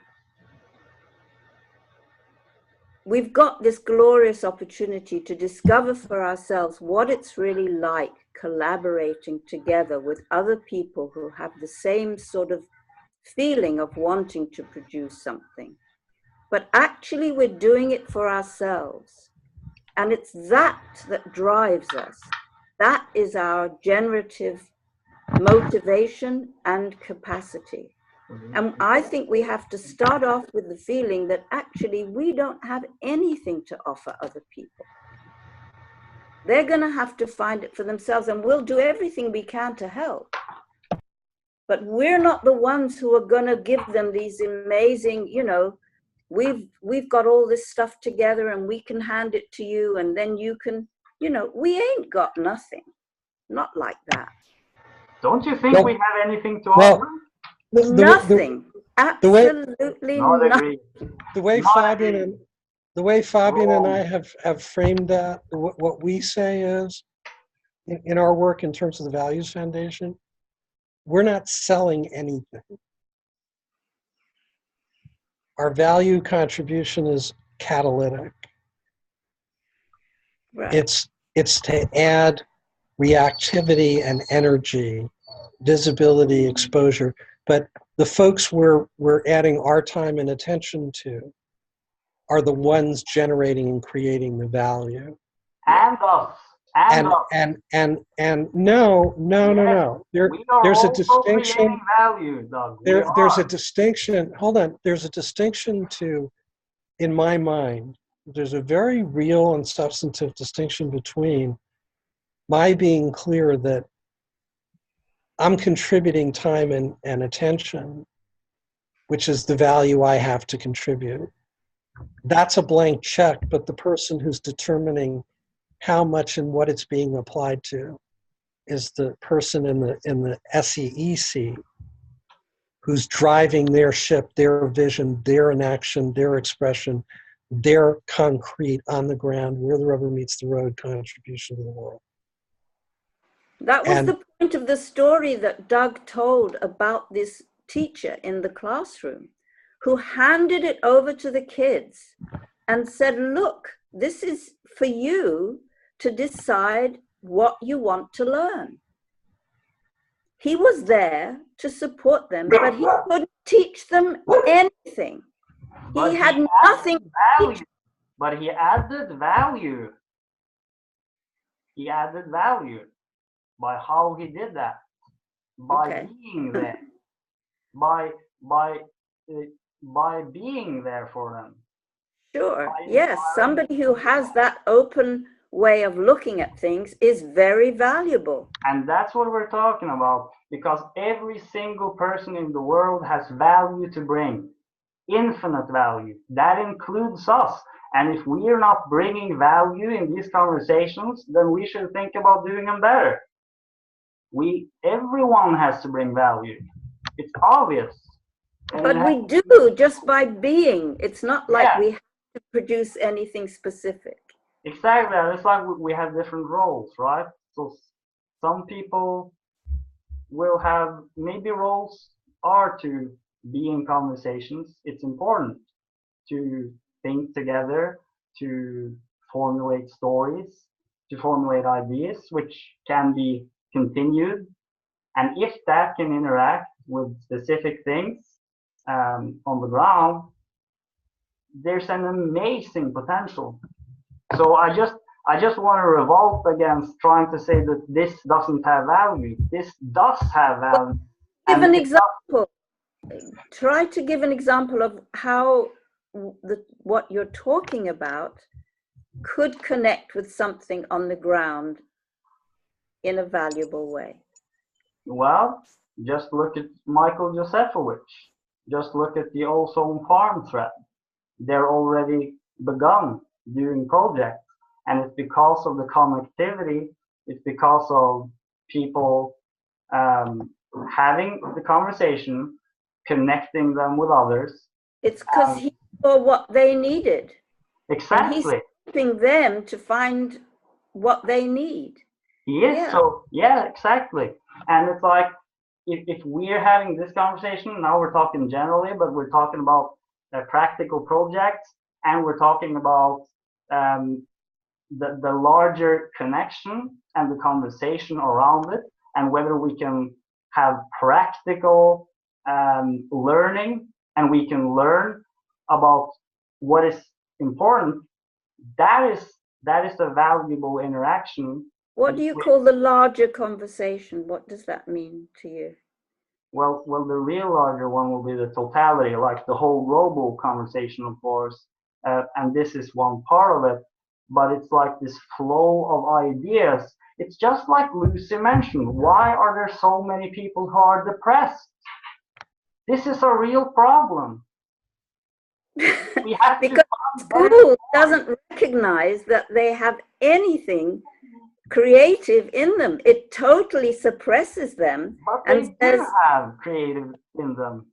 We've got this glorious opportunity to discover for ourselves what it's really like collaborating together with other people who have the same sort of feeling of wanting to produce something. But actually we're doing it for ourselves. And it's that that drives us. That is our generative motivation and capacity. And I think we have to start off with the feeling that actually we don't have anything to offer other people. They're going to have to find it for themselves, and we'll do everything we can to help. But we're not the ones who are going to give them these amazing, you know, we've got all this stuff together and we can hand it to you and then you can, you know, we ain't got nothing. Not like that. Don't you think we have anything to Well, offer? Nothing. Absolutely nothing. The way Fabian and I have framed that, what we say is, in our work in terms of the Values Foundation, we're not selling anything. Our value contribution is catalytic. Right. It's to add reactivity and energy, visibility, exposure. But the folks we're adding our time and attention to are the ones generating and creating the value. And us. And no. There's a distinction. Value, Doug. There's a distinction. Hold on. There's a distinction in my mind. There's a very real and substantive distinction between my being clear that I'm contributing time and attention, which is the value I have to contribute. That's a blank check, but the person who's determining how much and what it's being applied to is the person in the SEEC who's driving their ship, their vision, their inaction, their expression, their concrete on the ground, where the rubber meets the road contribution to the world. That was the point of the story that Doug told about this teacher in the classroom who handed it over to the kids and said, look, this is for you to decide what you want to learn. He was there to support them, but he couldn't teach them anything. He had nothing to teach. But he added value. He added value by how he did that, by being there, by being there for them. Sure. Yes, somebody who has that open way of looking at things is very valuable. And that's what we're talking about, because every single person in the world has value to bring, infinite value. That includes us. And if we are not bringing value in these conversations, then we should think about doing them better. Everyone has to bring value. It's obvious. But we do just by being. It's not like we have to produce anything specific. Exactly. It's like we have different roles, right? So some people will have, maybe roles are to be in conversations. It's important to think together, to formulate stories, to formulate ideas, which can be continued. And if that can interact with specific things on the ground, there's an amazing potential. So I just want to revolt against trying to say that this doesn't have value. This does have value. Give an example. Try to give an example of how what you're talking about could connect with something on the ground in a valuable way. Well, just look at Michael Josefowicz. Just look at the ozone farm threat. they're already begun doing projects. And it's because of the connectivity, it's because of people having the conversation, connecting them with others. It's because he saw what they needed. And he's Exactly. helping them to find what they need. Yes, Yeah. so yeah, exactly. And it's like if we're having this conversation, now we're talking generally, but we're talking about practical projects, and we're talking about the larger connection and the conversation around it, and whether we can have practical learning, and we can learn about what is important. That is a valuable interaction. What do you call the larger conversation? What does that mean to you? Well, the real larger one will be the totality, like the whole global conversation, of course, and this is one part of it. But it's like this flow of ideas. It's just like Lucy mentioned. Why are there so many people who are depressed? This is a real problem. We have because to school doesn't recognize that they have anything creative in them. It totally suppresses them. But and they says, do have creative in them.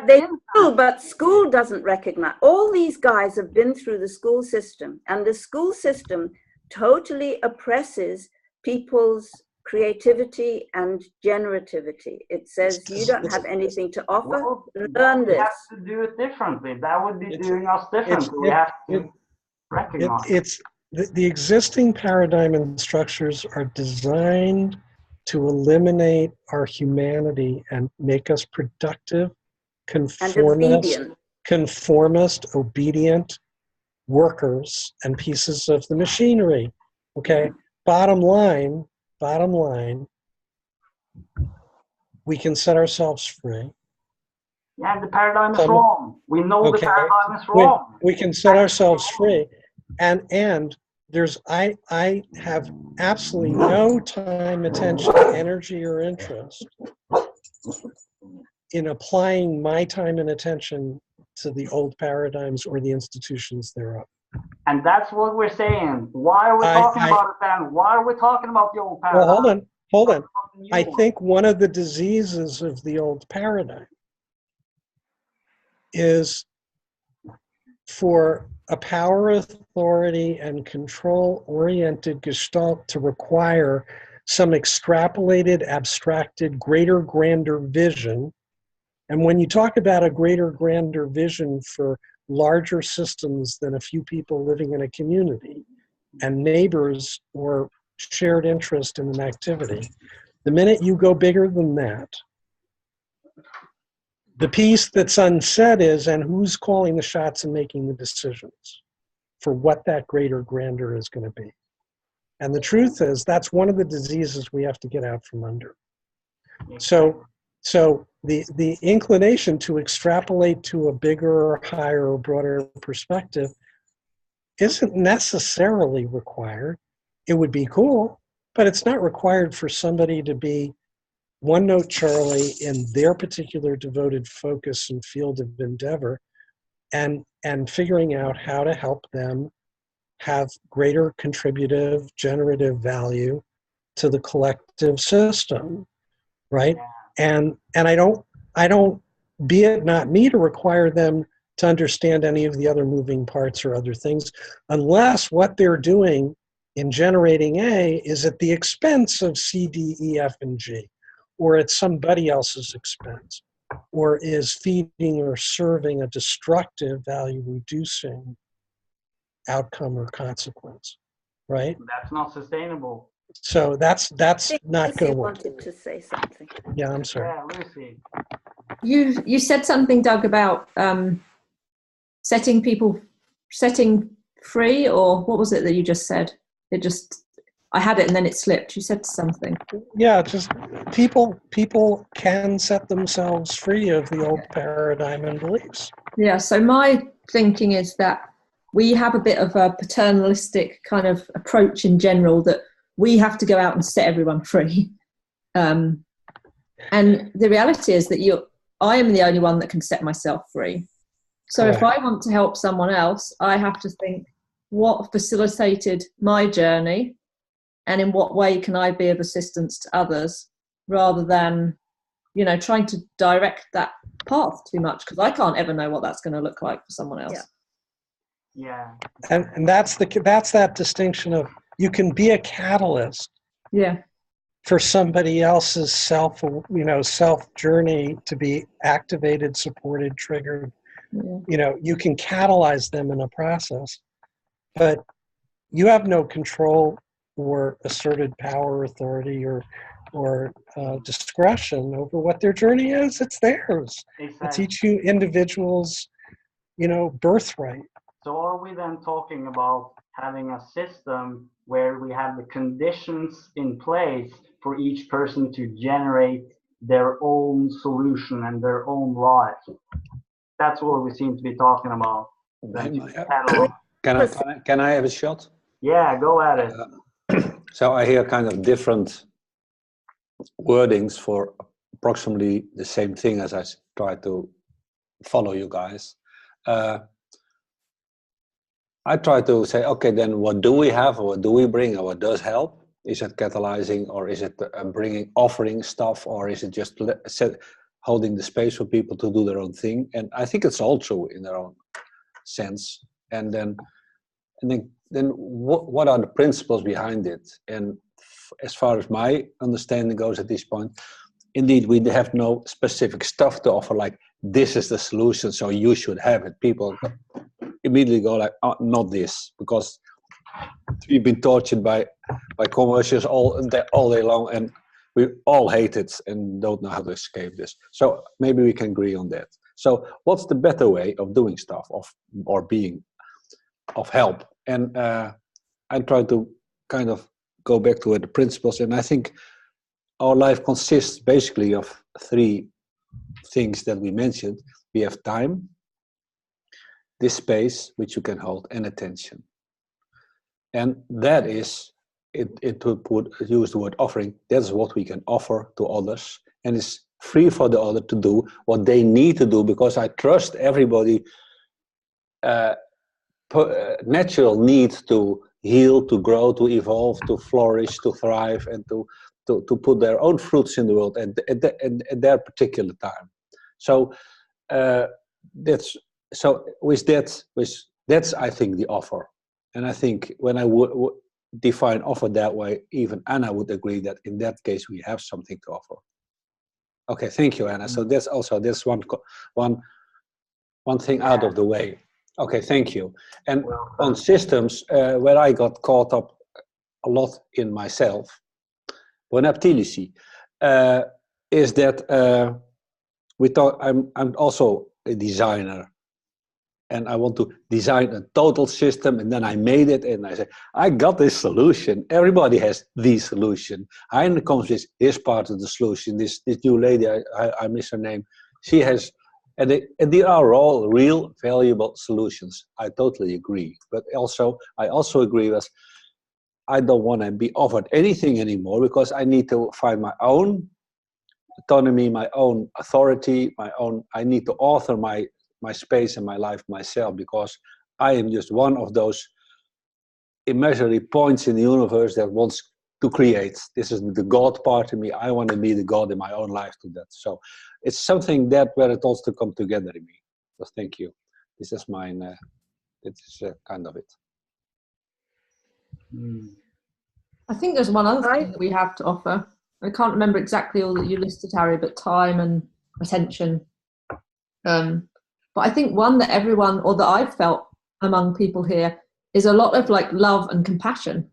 They do, but school doesn't recognize. All these guys have been through the school system, and the school system totally oppresses people's creativity and generativity. It says you don't have anything to offer. Well, learn we this. have to do it differently. That would be doing us differently. We have to recognize. The existing paradigm and structures are designed to eliminate our humanity and make us productive, conformist, obedient workers and pieces of the machinery. Okay, bottom line, we can set ourselves free. Yeah, the paradigm is wrong. We know the paradigm is wrong. We can set ourselves free, and there's I have absolutely no time, attention, energy, or interest in applying my time and attention to the old paradigms or the institutions thereof. And that's what we're saying. Why are we talking about it then? Why are we talking about the old paradigm? Well, hold on. I think one of the diseases of the old paradigm is for a power, authority, and control-oriented gestalt to require some extrapolated, abstracted, greater, grander vision. And when you talk about a greater, grander vision for larger systems than a few people living in a community and neighbors or shared interest in an activity, the minute you go bigger than that, the piece that's unsaid is, and who's calling the shots and making the decisions for what that greater, grander is going to be. And the truth is, that's one of the diseases we have to get out from under. So the inclination to extrapolate to a bigger, or higher, or broader perspective isn't necessarily required. It would be cool, but it's not required for somebody to be one note Charlie in their particular devoted focus and field of endeavor, and figuring out how to help them have greater contributive, generative value to the collective system, right? And I don't, be it not me to require them to understand any of the other moving parts or other things, unless what they're doing in generating A is at the expense of C, D, E, F, and G, or at somebody else's expense, or is feeding or serving a destructive, value-reducing outcome or consequence, right? That's not sustainable. So that's not going to work. Lucy wanted to say something. Yeah, I'm sorry. Yeah, Lucy. You said something, Doug, about setting free, or what was it that you just said? I had it and then it slipped. You said something. Yeah, just people can set themselves free of the old paradigm and beliefs. Yeah, so my thinking is that we have a bit of a paternalistic kind of approach in general, that we have to go out and set everyone free. And the reality is that I am the only one that can set myself free. So if Correct. I want to help someone else, I have to think, what facilitated my journey and in what way can I be of assistance to others, rather than, you know, trying to direct that path too much, because I can't ever know what that's going to look like for someone else. Yeah. Yeah. And that's that distinction of, you can be a catalyst Yeah. for somebody else's self journey to be activated, supported, triggered. Yeah. You know, you can catalyze them in a process, but you have no control or asserted power, authority, or discretion over what their journey is. It's theirs. It's Exactly. each individual's, birthright. So are we then talking about having a system where we have the conditions in place for each person to generate their own solution and their own life? That's what we seem to be talking about. Can I have a shot? Yeah, go at it. So I hear kind of different wordings for approximately the same thing as I try to follow you guys. I try to say, okay, then what do we have, or what do we bring, or what does help? Is it catalyzing, or is it offering stuff, or is it just holding the space for people to do their own thing? And I think it's all true in their own sense. And then what are the principles behind it? And as far as my understanding goes at this point, indeed, we have no specific stuff to offer, like this is the solution, so you should have it. People immediately go like, oh, not this, because we've been tortured by commercials all day long, and we all hate it and don't know how to escape this. So maybe we can agree on that. So what's the better way of doing stuff, or being of help? And I try to kind of go back to the principles, and I think our life consists basically of three things that we mentioned. We have time, this space which you can hold, and attention. And that is, it would use the word offering, that's what we can offer to others, and it's free for the other to do what they need to do, because I trust everybody natural need to heal, to grow, to evolve, to flourish, to thrive, and to put their own fruits in the world at their particular time. So that's I think the offer. And I think when I would define offer that way, even Anna would agree that in that case we have something to offer. Okay, thank you, Anna. So that's one thing out of the way. Okay, thank you. And on systems, where I got caught up a lot in myself, bonaptilici, is that I'm also a designer, and I want to design a total system, and then I made it, and I say, I got this solution. Everybody has the solution. Heine comes with his part of the solution. This new lady, I miss her name, she has, and they are all real valuable solutions. I totally agree. But I also agree with, I don't want to be offered anything anymore, because I need to find my own autonomy, my own authority, I need to author my space and my life myself, because I am just one of those imaginary points in the universe that wants to create. This is the God part of me. I want to be the God in my own life to that. So it's something where it all to come together in me. So thank you. This is mine. This is kind of it. I think there's one other thing that we have to offer. I can't remember exactly all that you listed, Harry, but time and attention. But I think one that everyone, or that I've felt among people here, is a lot of like love and compassion.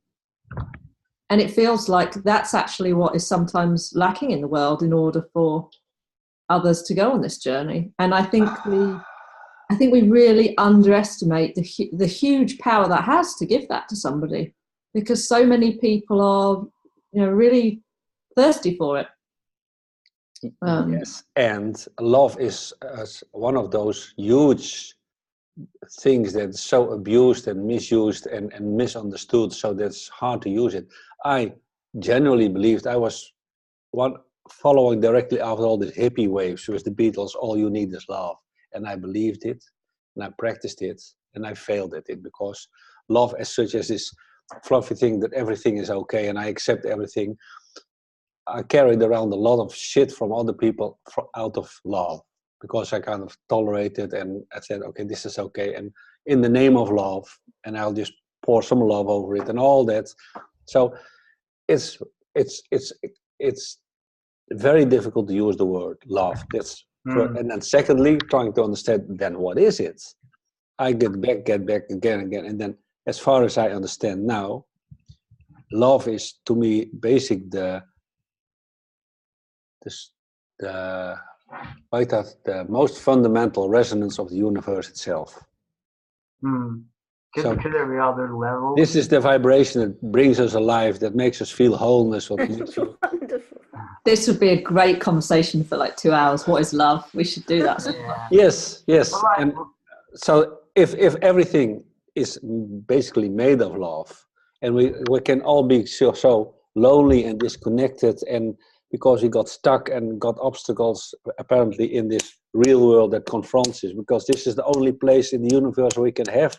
And it feels like that's actually what is sometimes lacking in the world in order for others to go on this journey. And I think we really underestimate the huge power that has to give that to somebody, because so many people are, really thirsty for it. Yes, and love is one of those huge things that's so abused and misused and misunderstood, so that's hard to use it. I genuinely believed, I was following directly after all these hippie waves with the Beatles, all you need is love, and I believed it. and I practiced it, and I failed at it, because love as such as this fluffy thing that everything is okay and I accept everything, I carried around a lot of shit from other people out of love, because I kind of tolerated and I said, okay, this is okay, and in the name of love, and I'll just pour some love over it and all that. So it's very difficult to use the word love. That's and then secondly, trying to understand then what is it. I get back again, and then as far as I understand now, love is to me basic the most fundamental resonance of the universe itself. Could there be other levels? This is the vibration that brings us alive, that makes us feel wholeness. What makes you... Wonderful. This would be a great conversation for like 2 hours. What is love? We should do that. Yes. And so if everything is basically made of love, and we can all be so lonely and disconnected, and because we got stuck and got obstacles apparently in this real world that confronts us, because this is the only place in the universe where we can have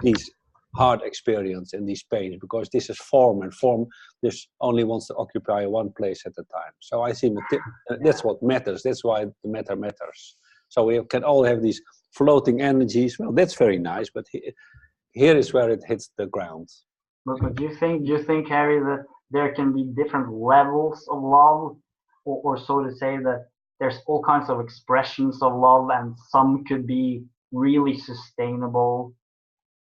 these hard experience and these pains, because this is form, and form just only wants to occupy one place at a time. So I see that's what matters. That's why the matter matters. So we can all have these floating energies. Well, that's very nice, but here is where it hits the ground. But do you think, Harry, that there can be different levels of love, or so to say that there's all kinds of expressions of love, and some could be really sustainable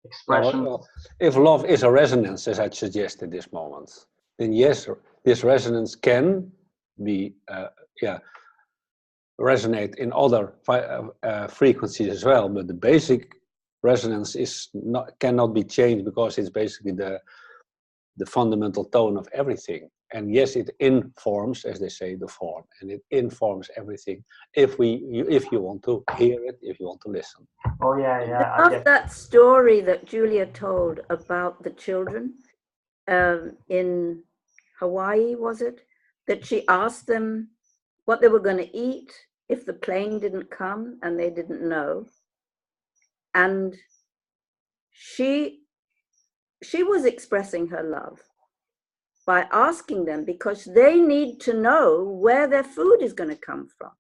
expressions? Well, if love is a resonance, as I suggest at this moment, then yes, this resonance can be resonate in other frequencies as well. But the basic resonance cannot be changed, because it's basically the fundamental tone of everything. And yes, it informs, as they say, the form, and it informs everything if you want to hear it, if you want to listen. Oh yeah. I love that story that Julia told about the children in Hawaii, was it? That she asked them what they were going to eat if the plane didn't come, and they didn't know. And she was expressing her love by asking them, because they need to know where their food is going to come from,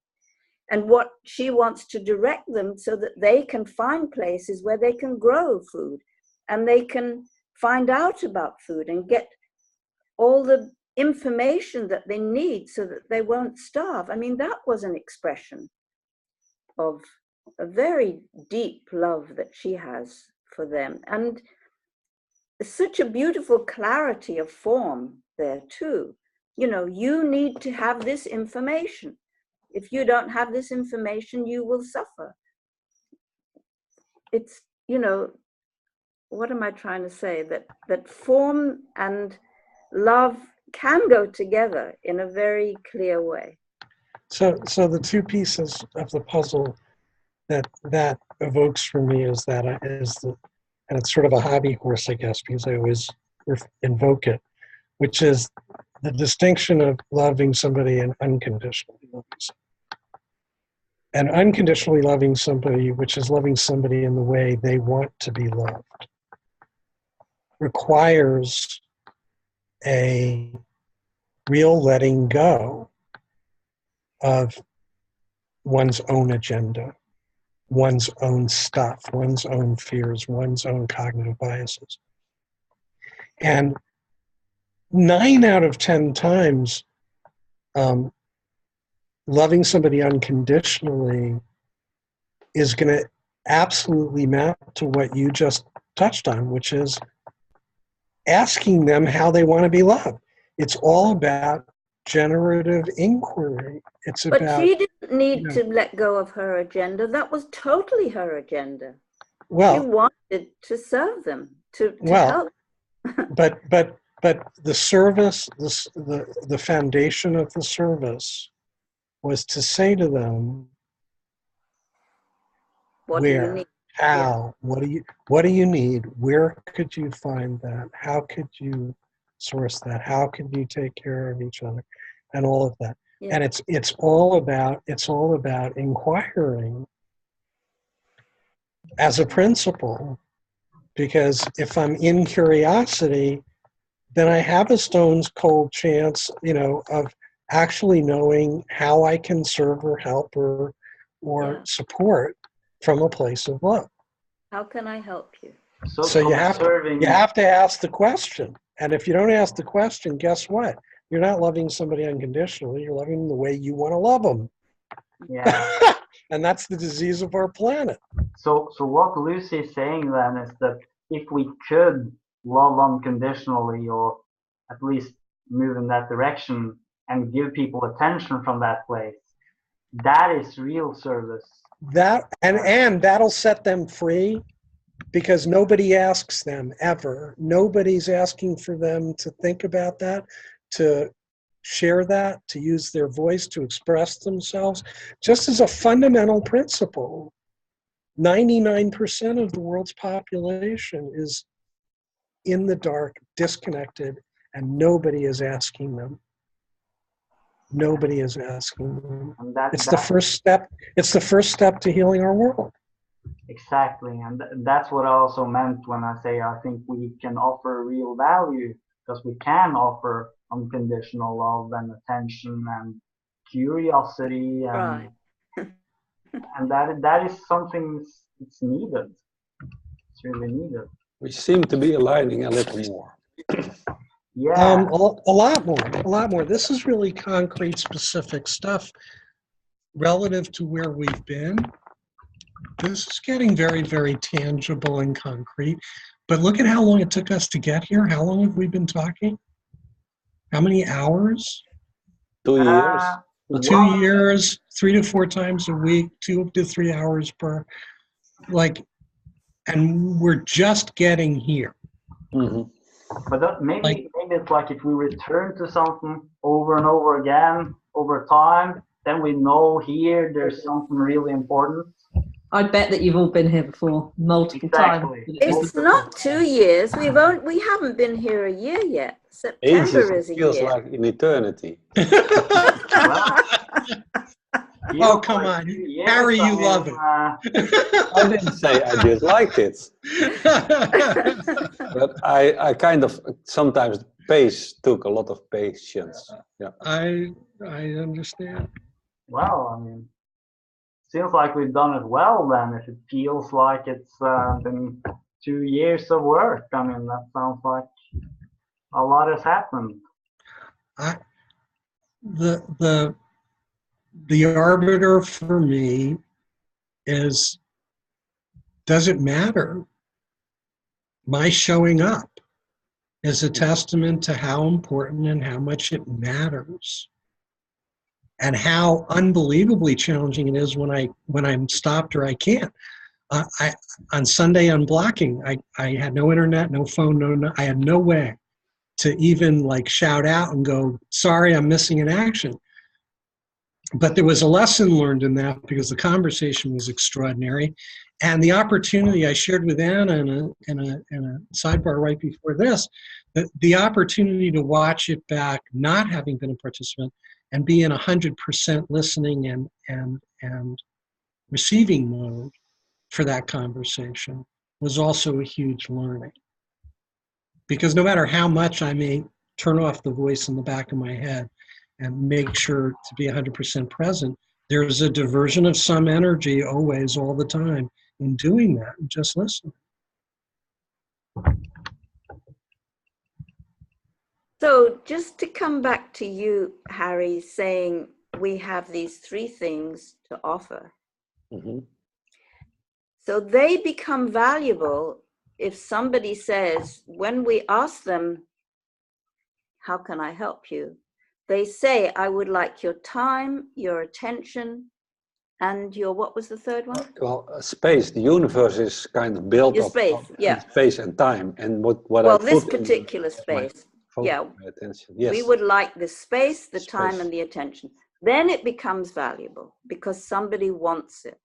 and what she wants to direct them so that they can find places where they can grow food, and they can find out about food and get all the information that they need so that they won't starve. I mean, that was an expression of a very deep love that she has for them, and such a beautiful clarity of form there too. You need to have this information. If you don't have this information, you will suffer. It's, what am I trying to say? That form and love can go together in a very clear way. So the two pieces of the puzzle that evokes for me is and it's sort of a hobby horse, I guess, because I always invoke it, which is the distinction of loving somebody and unconditionally loving somebody. And unconditionally loving somebody, which is loving somebody in the way they want to be loved, requires a real letting go of one's own agenda, one's own stuff, one's own fears, one's own cognitive biases. And 9 out of 10 times, loving somebody unconditionally is going to absolutely map to what you just touched on, which is asking them how they want to be loved. It's all about generative inquiry. It's but about, she didn't need to let go of her agenda. That was totally her agenda. well, she wanted to serve them, to help. but the service, the foundation of the service was to say to them, what where, do you need? how, what do you need? Where could you find that? How could you source that? How could you take care of each other? And all of that. Yeah. And it's all about inquiring as a principle. Because if I'm in curiosity, then I have a stone's cold chance, of actually knowing how I can serve or help or Yeah. support from a place of love. How can I help you? So you have serving, to ask the question. And if you don't ask the question, guess what? You're not loving somebody unconditionally. You're loving them the way you want to love them. yeah. And that's the disease of our planet. So what Lucy is saying then is that if we could love unconditionally, or at least move in that direction and give people attention from that place, that is real service. And that'll set them free, because nobody asks them ever. Nobody's asking for them to think about that, to share that, to use their voice, to express themselves. Just as a fundamental principle, 99% of the world's population is in the dark, disconnected, and nobody is asking them. Nobody is asking them. And It's the first step. It's the first step to healing our world. Exactly, and that's what I also meant when I say I think we can offer real value, because we can offer unconditional love and attention and curiosity, and Right. and that is something it's needed. It's really needed. We seem to be aligning a little more. Yeah. A lot more. This is really concrete, specific stuff relative to where we've been. This is getting very, very tangible and concrete. But look at how long it took us to get here. How long have we been talking? How many hours? 2 years. 2 years, 3 to 4 times a week, 2 to 3 hours per. And we're just getting here. Mm-hmm. But maybe it's like if we return to something over and over again over time, then we know here there's something really important. I bet that you've all been here before, multiple Exactly. times. It's not 2 years. We haven't been here a year yet. September is a feels year. like an eternity. Oh, come on. Harry, you love it. I didn't say I disliked it. But I kind of, sometimes pace took a lot of patience. Yeah. I understand. Well, I mean, seems like we've done it well then, if it feels like it's been 2 years of work. I mean, that sounds like a lot has happened. The arbiter for me is, does it matter? My showing up is a testament to how important and how much it matters, and how unbelievably challenging it is when I'm stopped or I can't. On Sunday unblocking, I had no internet, no phone, I had no way to even shout out and go, sorry, I'm missing an action. But there was a lesson learned in that, because the conversation was extraordinary. And the opportunity I shared with Anna in a sidebar right before this, the opportunity to watch it back, not having been a participant, and be in 100% listening and receiving mode for that conversation was also a huge learning. Because no matter how much I may turn off the voice in the back of my head and make sure to be 100% present, there's a diversion of some energy always, all the time, in doing that and just listening. So just to come back to you, Harry, saying we have these 3 things to offer. Mm-hmm. So they become valuable if somebody says, when we ask them, how can I help you? They say, I would like your time, your attention, and your, what was the third one? Well, space. The universe is kind of built Your of space, yeah. space and time. And what Well, I this put in particular space, yeah. my attention. Yes. We would like the space, the Space. time, and the attention. Then it becomes valuable because somebody wants it.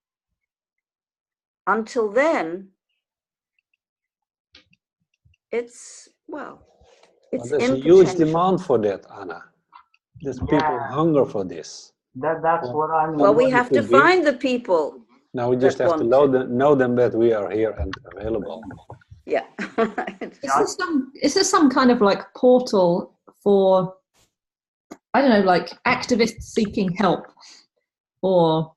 Until then, it's There's in a huge potential. demand for that, Anna. There's people hunger for this. That's what I mean. Well, we have to find the people. Now we just that have to want know them that we are here and available. Yeah. Is there some kind of like portal for, I don't know, like activists seeking help, or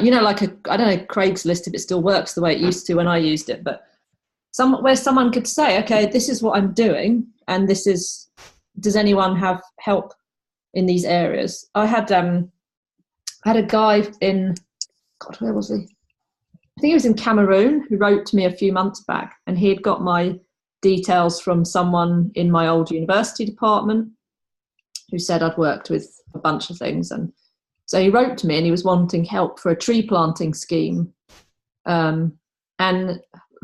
you know, like I don't know, Craigslist, if it still works the way it used to when I used it, but where someone could say, okay, this is what I'm doing, and this is, does anyone have help in these areas? I had a guy in, God, where was he? I think he was in Cameroon, who wrote to me a few months back, and he had got my details from someone in my old university department who said I'd worked with a bunch of things. And so he wrote to me and he was wanting help for a tree planting scheme. And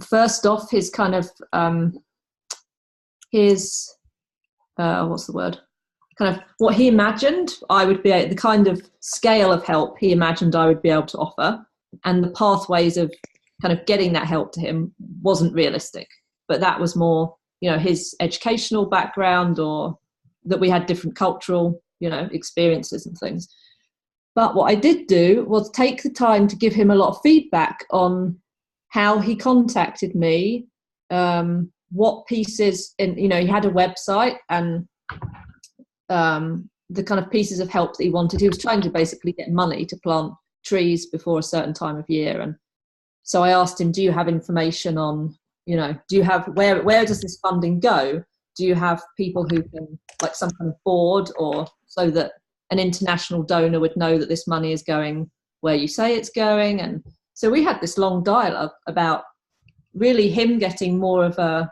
first off, his kind of, what's the word? Kind of what he imagined I would be, the kind of scale of help he imagined I would be able to offer, and the pathways of kind of getting that help to him wasn't realistic. But that was more, you know, his educational background, or that we had different cultural, you know, experiences and things. But what I did do was take the time to give him a lot of feedback on how he contacted me, what pieces, and, you know, he had a website, and the kind of pieces of help that he wanted. He was trying to basically get money to plant trees before a certain time of year. And so I asked him, do you have information on, you know, do you have, where does this funding go? Do you have people who can, like some kind of board, or so that an international donor would know that this money is going where you say it's going? And so we had this long dialogue about really him getting more of a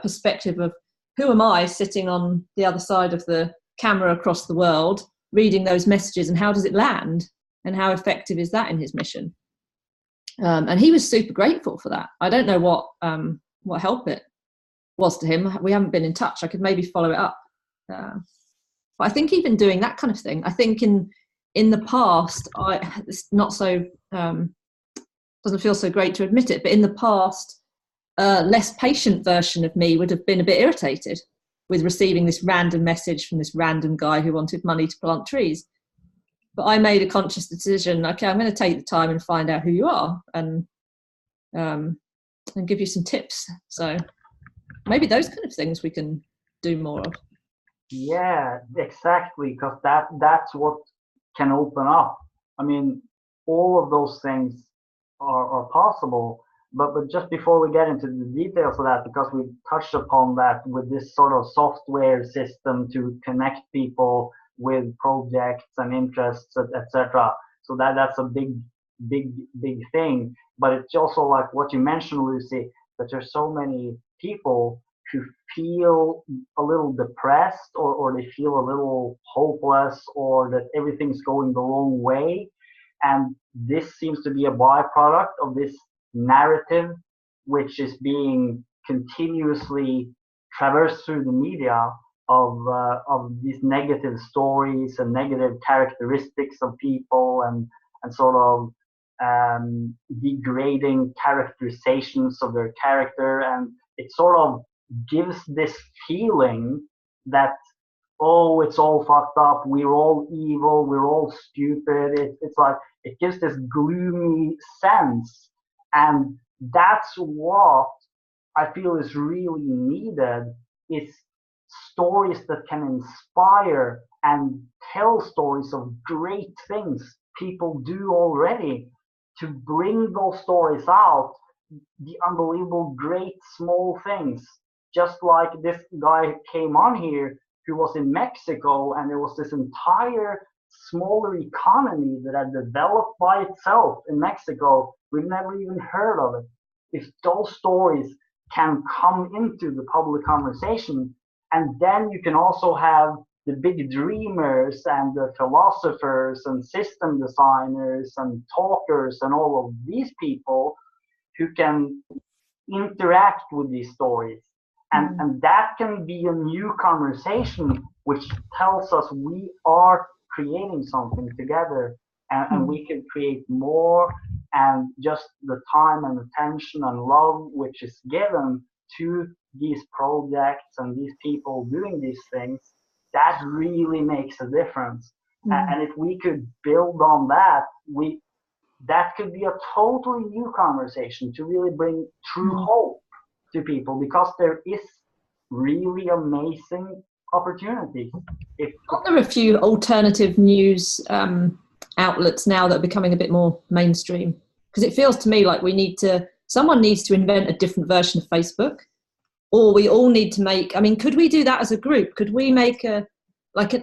perspective of, who am I sitting on the other side of the camera across the world, reading those messages, and how does it land, and how effective is that in his mission? And he was super grateful for that. I don't know what help it was to him. We haven't been in touch. I could maybe follow it up. But I think even doing that kind of thing, I think in the past, it's not so, doesn't feel so great to admit it, but in the past, less patient version of me would have been a bit irritated with receiving this random message from this random guy who wanted money to plant trees. But I made a conscious decision, okay, I'm going to take the time and find out who you are, and give you some tips. So maybe those kind of things we can do more of. Yeah, exactly, because that's what can open up. I mean, all of those things are possible. But just before we get into the details of that, because we touched upon that with this sort of software system to connect people with projects and interests, etc. So that's a big thing. But it's also like what you mentioned, Lucy, that there's so many people who feel a little depressed, or they feel a little hopeless, or that everything's going the wrong way. And this seems to be a byproduct of this narrative, which is being continuously traversed through the media of these negative stories and negative characteristics of people, and sort of degrading characterizations of their character. And it sort of gives this feeling that, oh, it's all fucked up, we're all evil, we're all stupid. It's like, it gives this gloomy sense. And that's what I feel is really needed, is stories that can inspire and tell stories of great things people do already, to bring those stories out, the unbelievable great small things. Just like this guy came on here who was in Mexico, and there was this entire smaller economy that had developed by itself in Mexico. We've never even heard of it. If those stories can come into the public conversation, and then you can also have the big dreamers and the philosophers and system designers and talkers and all of these people who can interact with these stories. And that can be a new conversation which tells us we are creating something together, and we can create more. And just the time and attention and love which is given to these projects and these people doing these things, that really makes a difference. And if we could build on that, that could be a totally new conversation to really bring true hope to people, because there is really amazing opportunities. Aren't there a few alternative news outlets now that are becoming a bit more mainstream? Because it feels to me like someone needs to invent a different version of Facebook, or we all need to make, I mean, could we do that as a group? Could we make an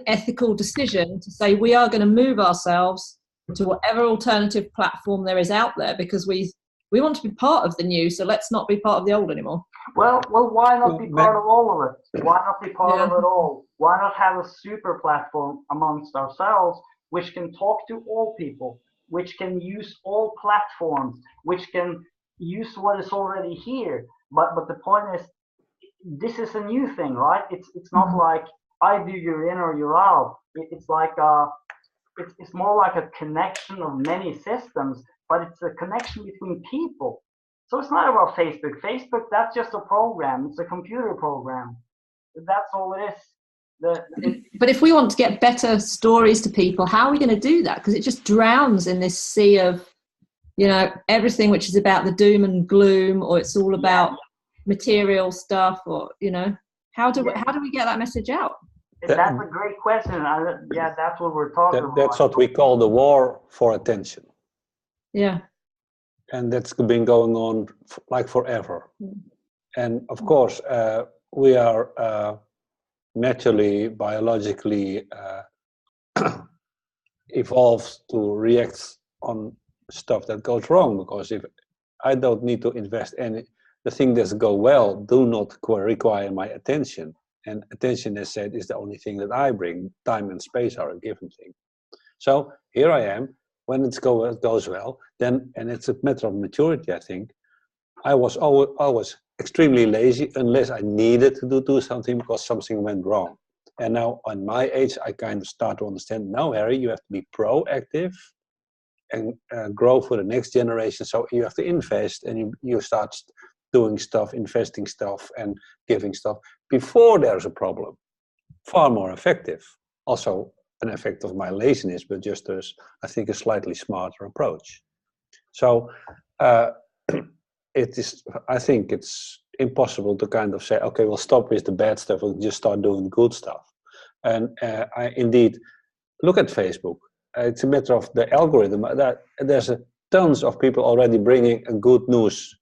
ethical decision to say we are going to move ourselves to whatever alternative platform there is out there, because we want to be part of the new, so let's not be part of the old anymore. Well, why not be part of all of it? Why not be part of it all? Why not have a super platform amongst ourselves, which can talk to all people, which can use all platforms, which can use what is already here? But the point is, this is a new thing, right? It's not like either you're in or you're out. It's like it's more like a connection of many systems, but it's a connection between people. So it's not about Facebook. Facebook, that's just a program. It's a computer program. That's all it is. But if we want to get better stories to people, how are we going to do that? Because it just drowns in this sea of, everything which is about the doom and gloom, or it's all about material stuff, or, how do we get that message out? That's a great question. That's what we're talking about. That's what we call the war for attention. Yeah. And that's been going on like forever. And of course, we are naturally, biologically evolved to react on stuff that goes wrong, because if I don't need to invest the things that go well do not require my attention. And attention, as said, is the only thing that I bring. Time and space are a given thing. So here I am. When it goes well, then, and it's a matter of maturity, I think, I was always extremely lazy unless I needed to do something because something went wrong. And now, on my age, I kind of start to understand, now, Harry, you have to be proactive and grow for the next generation. So you have to invest, and you start doing stuff, investing stuff, and giving stuff before there's a problem. Far more effective. Also, an effect of my laziness, but just as I think a slightly smarter approach. So I think it's impossible to kind of say, okay, we'll stop with the bad stuff, we'll just start doing good stuff. And I indeed look at Facebook. It's a matter of the algorithm. There's tons of people already bringing a good news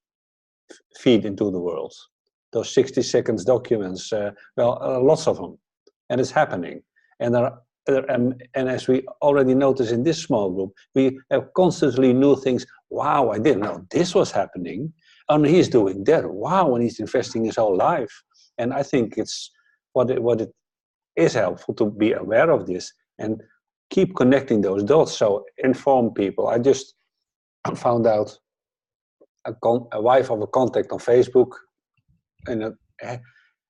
feed into the world. Those 60 seconds documents, lots of them, and it's happening. And as we already noticed in this small group, we have constantly new things. Wow, I didn't know this was happening. And he's doing that. Wow, and he's investing his whole life. And I think it's what it is helpful to be aware of this and keep connecting those dots. So inform people. I just found out a wife of a contact on Facebook, and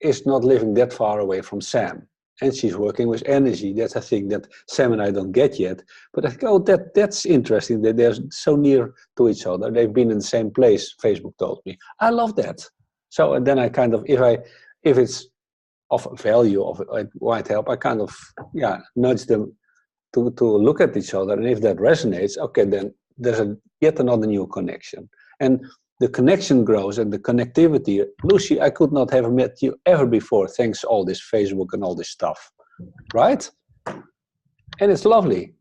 is not living that far away from Sam. And she's working with energy. That's a thing that Sam and I don't get yet. But I think, oh, that's interesting that they're so near to each other. They've been in the same place, Facebook told me. I love that. So and then I kind of, if it's of value, of it might help, I kind of, nudge them to look at each other. And if that resonates, okay, then there's yet another new connection. And the connection grows and the connectivity. Lucy, I could not have met you ever before, thanks to all this Facebook and all this stuff, right? And it's lovely.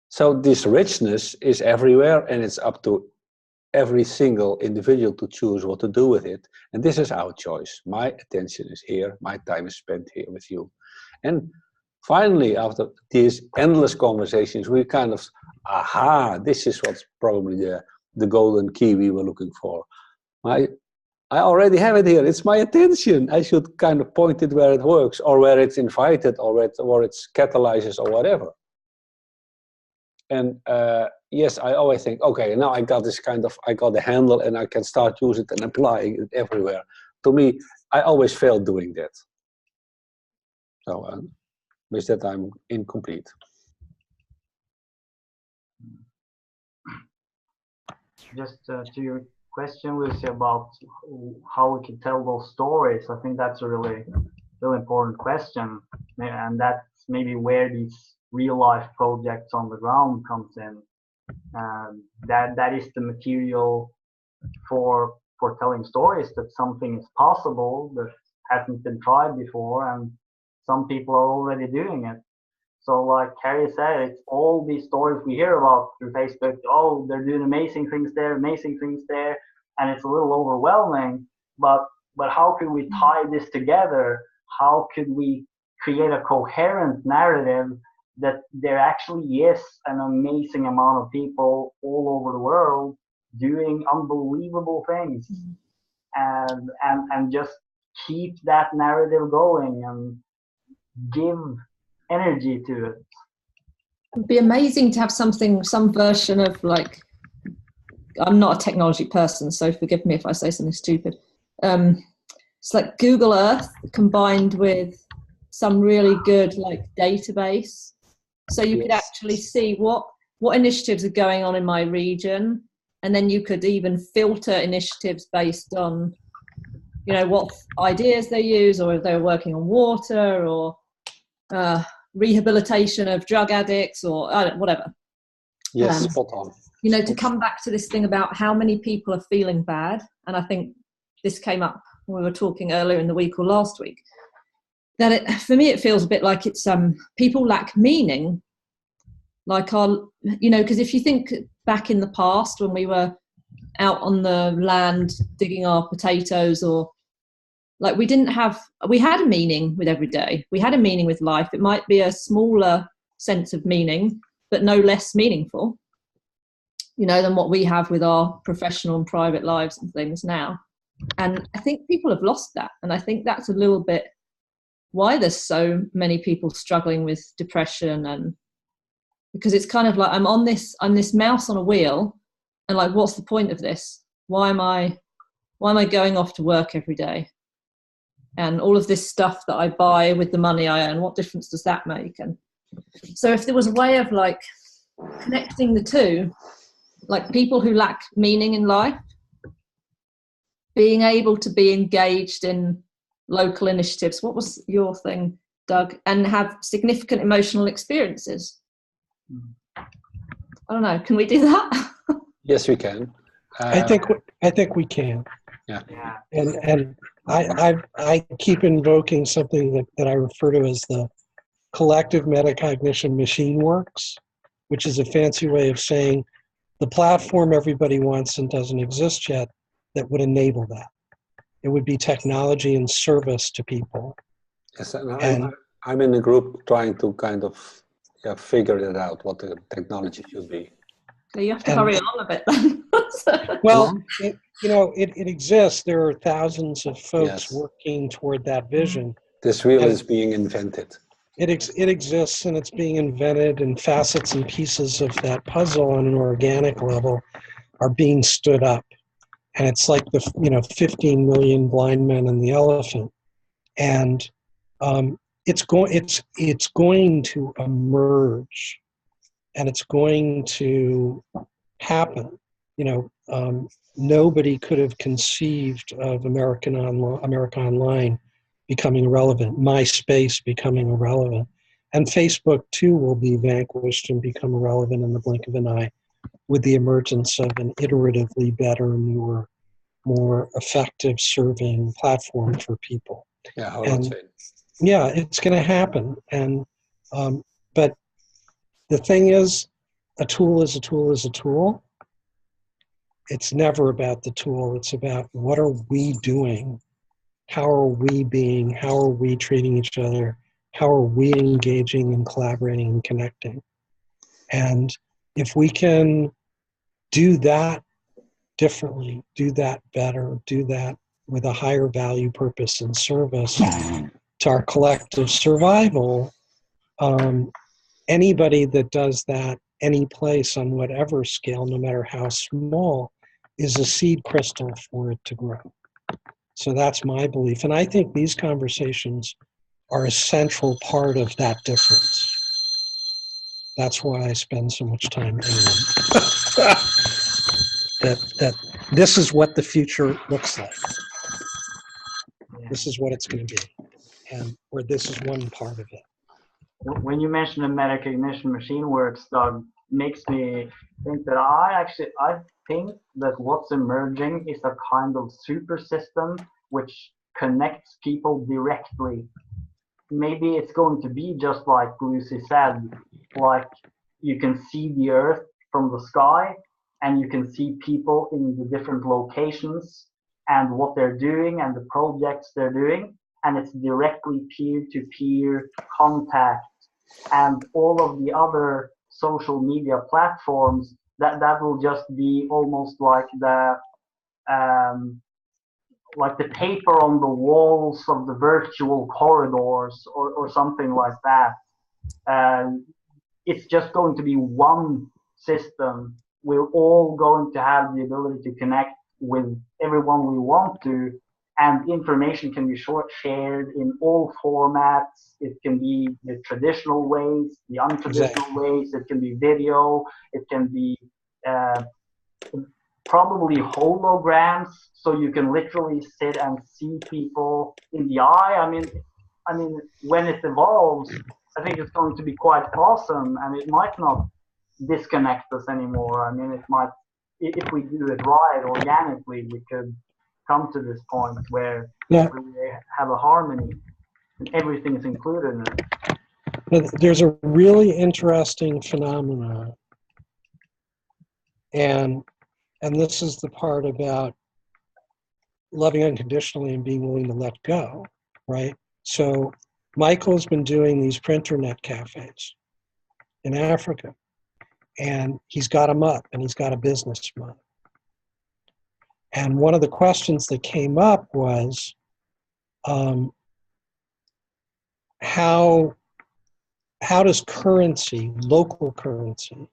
So this richness is everywhere, and it's up to every single individual to choose what to do with it. And this is our choice. My attention is here. My time is spent here with you. And finally, after these endless conversations, we kind of, this is what's probably the golden key we were looking for. I already have it here. It's my attention. I should kind of point it where it works, or where it's invited, or where it's catalyzes, or whatever. And yes, I always think, okay, now I got I got the handle, and I can start using it and applying it everywhere. To me, I always fail doing that. So with that, I'm incomplete. Just to your question, Lucy, about how we can tell those stories, I think that's a really important question, and that's maybe where these real life projects on the ground comes in. That is the material for telling stories, that something is possible that hasn't been tried before, and some people are already doing it. So like Carrie said, it's all these stories we hear about through Facebook. Oh, they're doing amazing things there, and it's a little overwhelming. But how could we tie this together? How could we create a coherent narrative that there actually is an amazing amount of people all over the world doing unbelievable things, and just keep that narrative going and give energy to it. It'd be amazing to have some version of, like, I'm not a technology person, so forgive me if I say something stupid. It's like Google Earth combined with some really good like database, so you could actually see what initiatives are going on in my region, and then you could even filter initiatives based on, you know, what ideas they use, or if they're working on water or rehabilitation of drug addicts, or whatever. Yes, spot on. You know, to come back to this thing about how many people are feeling bad, and I think this came up when we were talking earlier in the week or last week, that for me it feels a bit like it's people lack meaning, like you know, because if you think back in the past when we were out on the land digging our potatoes, or like we had a meaning with every day, we had a meaning with life. It might be a smaller sense of meaning, but no less meaningful, you know, than what we have with our professional and private lives and things now. And I think people have lost that. And I think that's a little bit why there's so many people struggling with depression, and because it's kind of like I'm this mouse on a wheel, and like, what's the point of this? Why am I going off to work every day? And all of this stuff that I buy with the money I earn, what difference does that make? And so if there was a way of like connecting the two, like people who lack meaning in life being able to be engaged in local initiatives. What was your thing, Doug? And have significant emotional experiences. I don't know. Can we do that? Yes, we can. I think we can. Yeah. And I keep invoking something that I refer to as the collective metacognition machine works, which is a fancy way of saying the platform everybody wants and doesn't exist yet that would enable that. It would be technology and service to people. Yes, and I'm in a group trying to kind of figure it out, what the technology should be. So you have to hurry along a bit then. Well, it exists. There are thousands of folks working toward that vision. This wheel is being invented. It exists, and it's being invented, and facets and pieces of that puzzle on an organic level are being stood up. And it's like the 15 million blind men and the elephant, and it's going to emerge, and it's going to happen. Nobody could have conceived of America Online becoming irrelevant, MySpace becoming irrelevant, and Facebook too will be vanquished and become irrelevant in the blink of an eye, with the emergence of an iteratively better, newer, more effective serving platform for people. Yeah, it's going to happen. And but the thing is, a tool is a tool is a tool. It's never about the tool. It's about what are we doing? How are we being? How are we treating each other? How are we engaging and collaborating and connecting? And if we can do that differently, do that better, do that with a higher value, purpose, and service to our collective survival, anybody that does that any place on whatever scale, no matter how small, is a seed crystal for it to grow. So that's my belief. And I think these conversations are a central part of that difference. That's why I spend so much time in them. that this is what the future looks like. This is what it's going to be, or this is one part of it. When you mention the metacognition machine works, Doug, makes me think that I think that what's emerging is a kind of super system which connects people directly. Maybe it's going to be just like Lucy said, like you can see the earth from the sky and you can see people in the different locations and what they're doing and the projects they're doing, and it's directly peer-to-peer contact. And all of the other social media platforms, that will just be almost um, like the paper on the walls of the virtual corridors, or something like that. It's just going to be one system. We're all going to have the ability to connect with everyone we want to, and information can be shared in all formats. It can be the traditional ways, the untraditional ways. It can be video. It can be uh, probably holograms, so you can literally sit and see people in the eye. I mean, when it evolves, I think it's going to be quite awesome, and it might not disconnect us anymore. I mean, it might, if we do it right organically, we could come to this point where we have a harmony and everything is included in it. There's a really interesting phenomenon, and this is the part about loving unconditionally and being willing to let go, right? So Michael's been doing these printernet cafes in Africa, and he's got them up, and he's got a business from it. And one of the questions that came up was, how does currency, local currency,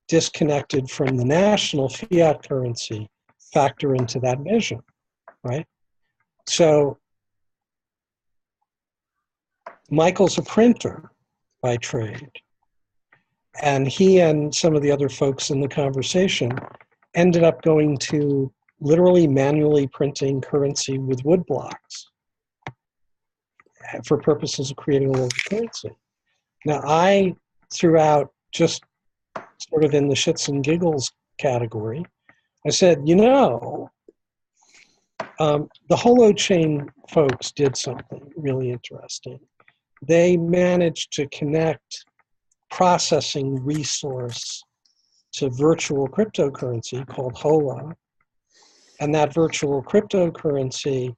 disconnected from the national fiat currency, factor into that vision, right? So Michael's a printer by trade, and he and some of the other folks in the conversation ended up going to literally manually printing currency with wood blocks for purposes of creating a local currency. Now, I threw out, just sort of in the shits and giggles category, I said, you know, the holochain folks did something really interesting. They managed to connect processing resource to virtual cryptocurrency called Holo. And that virtual cryptocurrency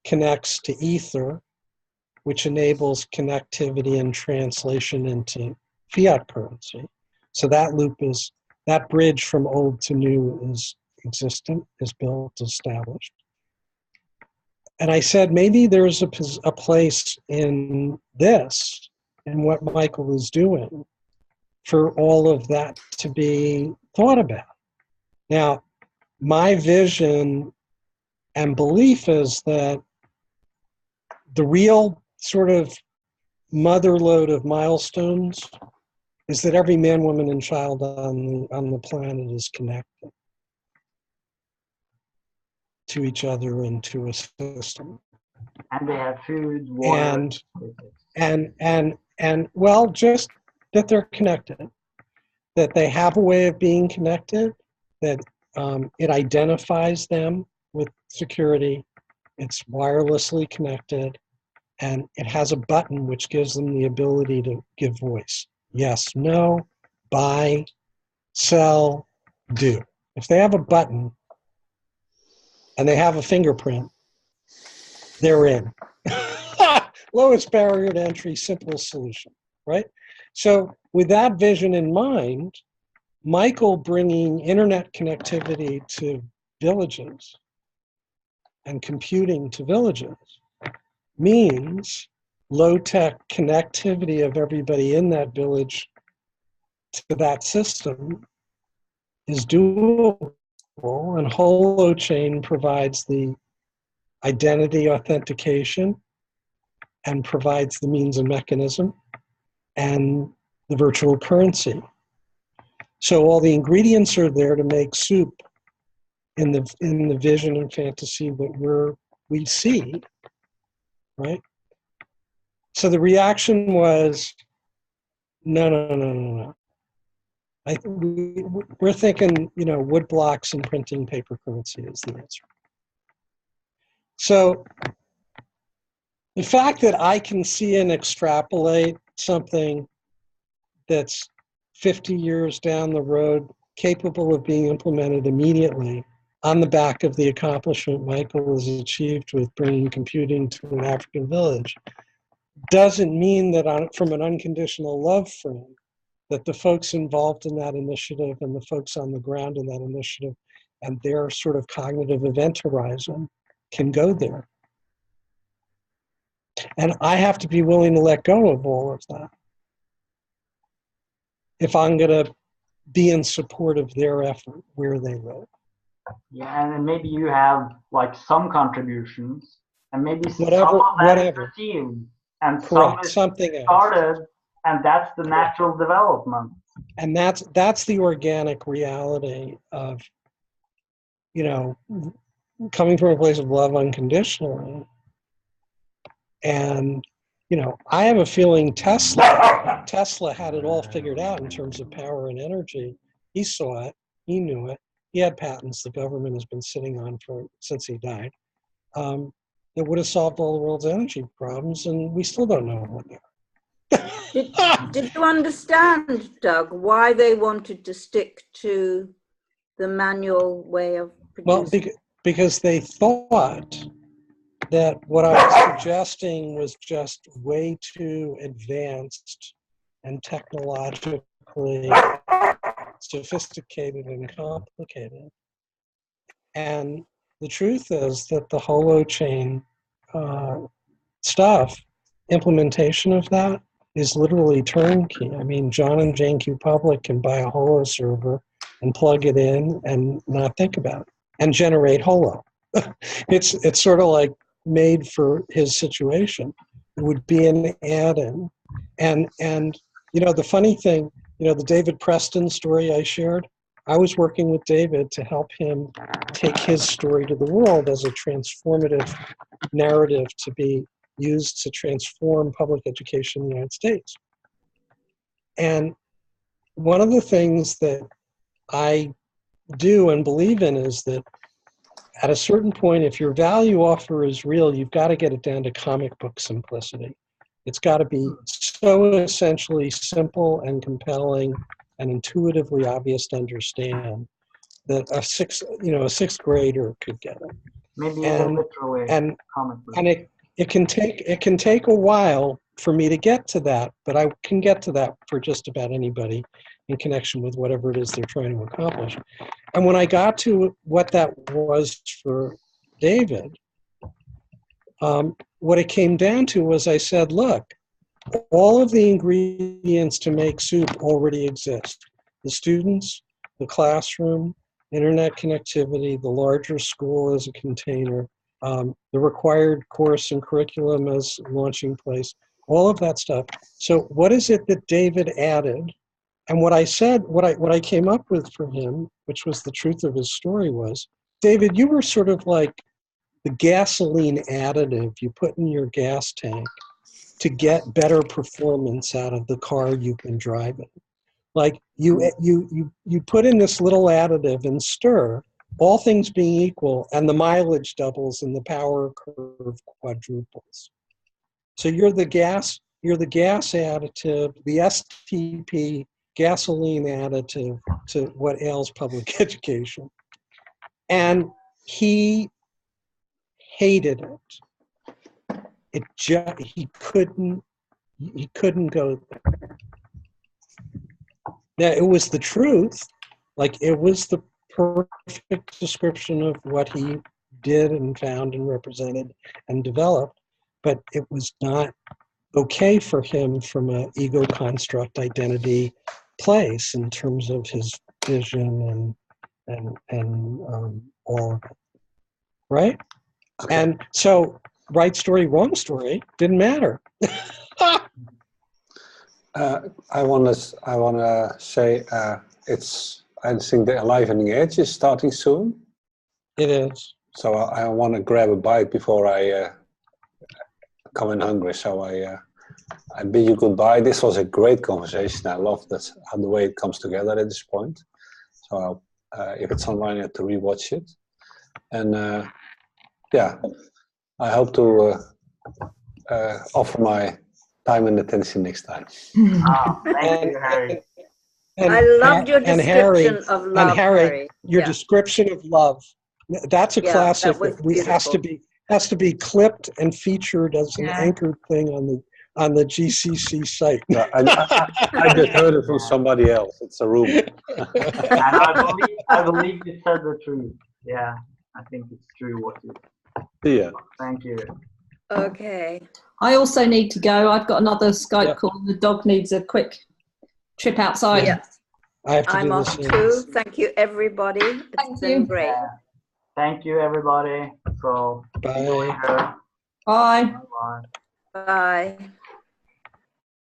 connects to Ether, which enables connectivity and translation into fiat currency. So that loop is, that bridge from old to new is existent, is built, established. And I said, maybe there's a place in this, and what Michael is doing, for all of that to be thought about. Now, my vision and belief is that the real sort of mother lode of milestones is that every man, woman, and child on the planet is connected to each other and to a system. And they have food, water. And well, just that they're connected, that they have a way of being connected, that it identifies them with security, it's wirelessly connected, and it has a button which gives them the ability to give voice. Yes, no, buy, sell, do. If they have a button and they have a fingerprint, they're in. Lowest barrier to entry, simplest solution, right? So with that vision in mind, Michael bringing internet connectivity to villages and computing to villages means low-tech connectivity of everybody in that village to that system is doable, and Holochain provides the identity authentication and provides the means and mechanism and the virtual currency. So all the ingredients are there to make soup in the vision and fantasy that we see, right? So the reaction was, no. We're thinking, wood blocks and printing paper currency is the answer. So the fact that I can see and extrapolate something that's 50 years down the road, capable of being implemented immediately on the back of the accomplishment Michael has achieved with bringing computing to an African village, doesn't mean that from an unconditional love frame, that the folks involved in that initiative and the folks on the ground in that initiative and their sort of cognitive event horizon can go there. And I have to be willing to let go of all of that if I'm going to be in support of their effort where they live. Yeah, and then maybe you have like some contributions, and maybe Whatever, some of that is whatever. received, and some Correct. is Something else. started, and that's the natural development. And that's the organic reality of, coming from a place of love unconditionally. And, I have a feeling Tesla had it all figured out in terms of power and energy. He saw it. He knew it. He had patents the government has been sitting on since he died. That would have solved all the world's energy problems, and we still don't know what they are. Did you understand, Doug, why they wanted to stick to the manual way of producing? Well, because they thought that what I was suggesting was just way too advanced and technologically sophisticated and complicated. And the truth is that the holochain stuff, implementation of that, is literally turnkey. I mean, John and Jane Q. Public can buy a holo server and plug it in and not think about it and generate holo. It's sort of like made for his situation. It would be an add-in. And the funny thing, the David Preston story I shared, I was working with David to help him take his story to the world as a transformative narrative to be used to transform public education in the United States. And one of the things that I do and believe in is that at a certain point, if your value offer is real, you've got to get it down to comic book simplicity. It's got to be so essentially simple and compelling and intuitively obvious to understand that a sixth grader could get it. Maybe even literally comic book. And it can take a while for me to get to that, but I can get to that for just about anybody in connection with whatever it is they're trying to accomplish. And when I got to what that was for David, what it came down to was I said, look, all of the ingredients to make soup already exist. The students, the classroom, internet connectivity, the larger school as a container, the required course and curriculum as launching place, all of that stuff. So what is it that David added? And what I said, what I came up with for him, which was the truth of his story, was, David, you were sort of like the gasoline additive you put in your gas tank to get better performance out of the car you've been driving. Like you put in this little additive and stir, all things being equal, and the mileage doubles and the power curve quadruples. So you're the gas additive, the STP gasoline additive to what ails public education. And he hated it. He couldn't go there. Now, it was the truth, like it was the perfect description of what he did and found and represented and developed, but it was not okay for him from an ego construct identity place in terms of his vision and all of it, right? Okay. And so right story, wrong story didn't matter. I wanna say I think the Enlivening Edge is starting soon. It is. So I want to grab a bite before I come in hungry. So I I bid you goodbye. This was a great conversation. I love that the way it comes together at this point. So if it's online, I have to rewatch it. And yeah, I hope to offer my time and attention next time. Thank you, Harry. I loved your description of love, and Harry, Harry. your Yeah. description of love. That's a Yeah, classic that was that has to be clipped and featured as an anchored thing on the GCC site. Yeah, I just heard it from somebody else. It's a rumor. And I believe you said the truth. Yeah, I think it's true what you. Yeah. Thank you. Okay. I also need to go. I've got another Skype call. The dog needs a quick trip outside. Yeah. I have to I'm do off this. too. Thank you, everybody. It's been great. Yeah. Thank you, everybody. So, see you Bye. later. Bye. Bye. Bye.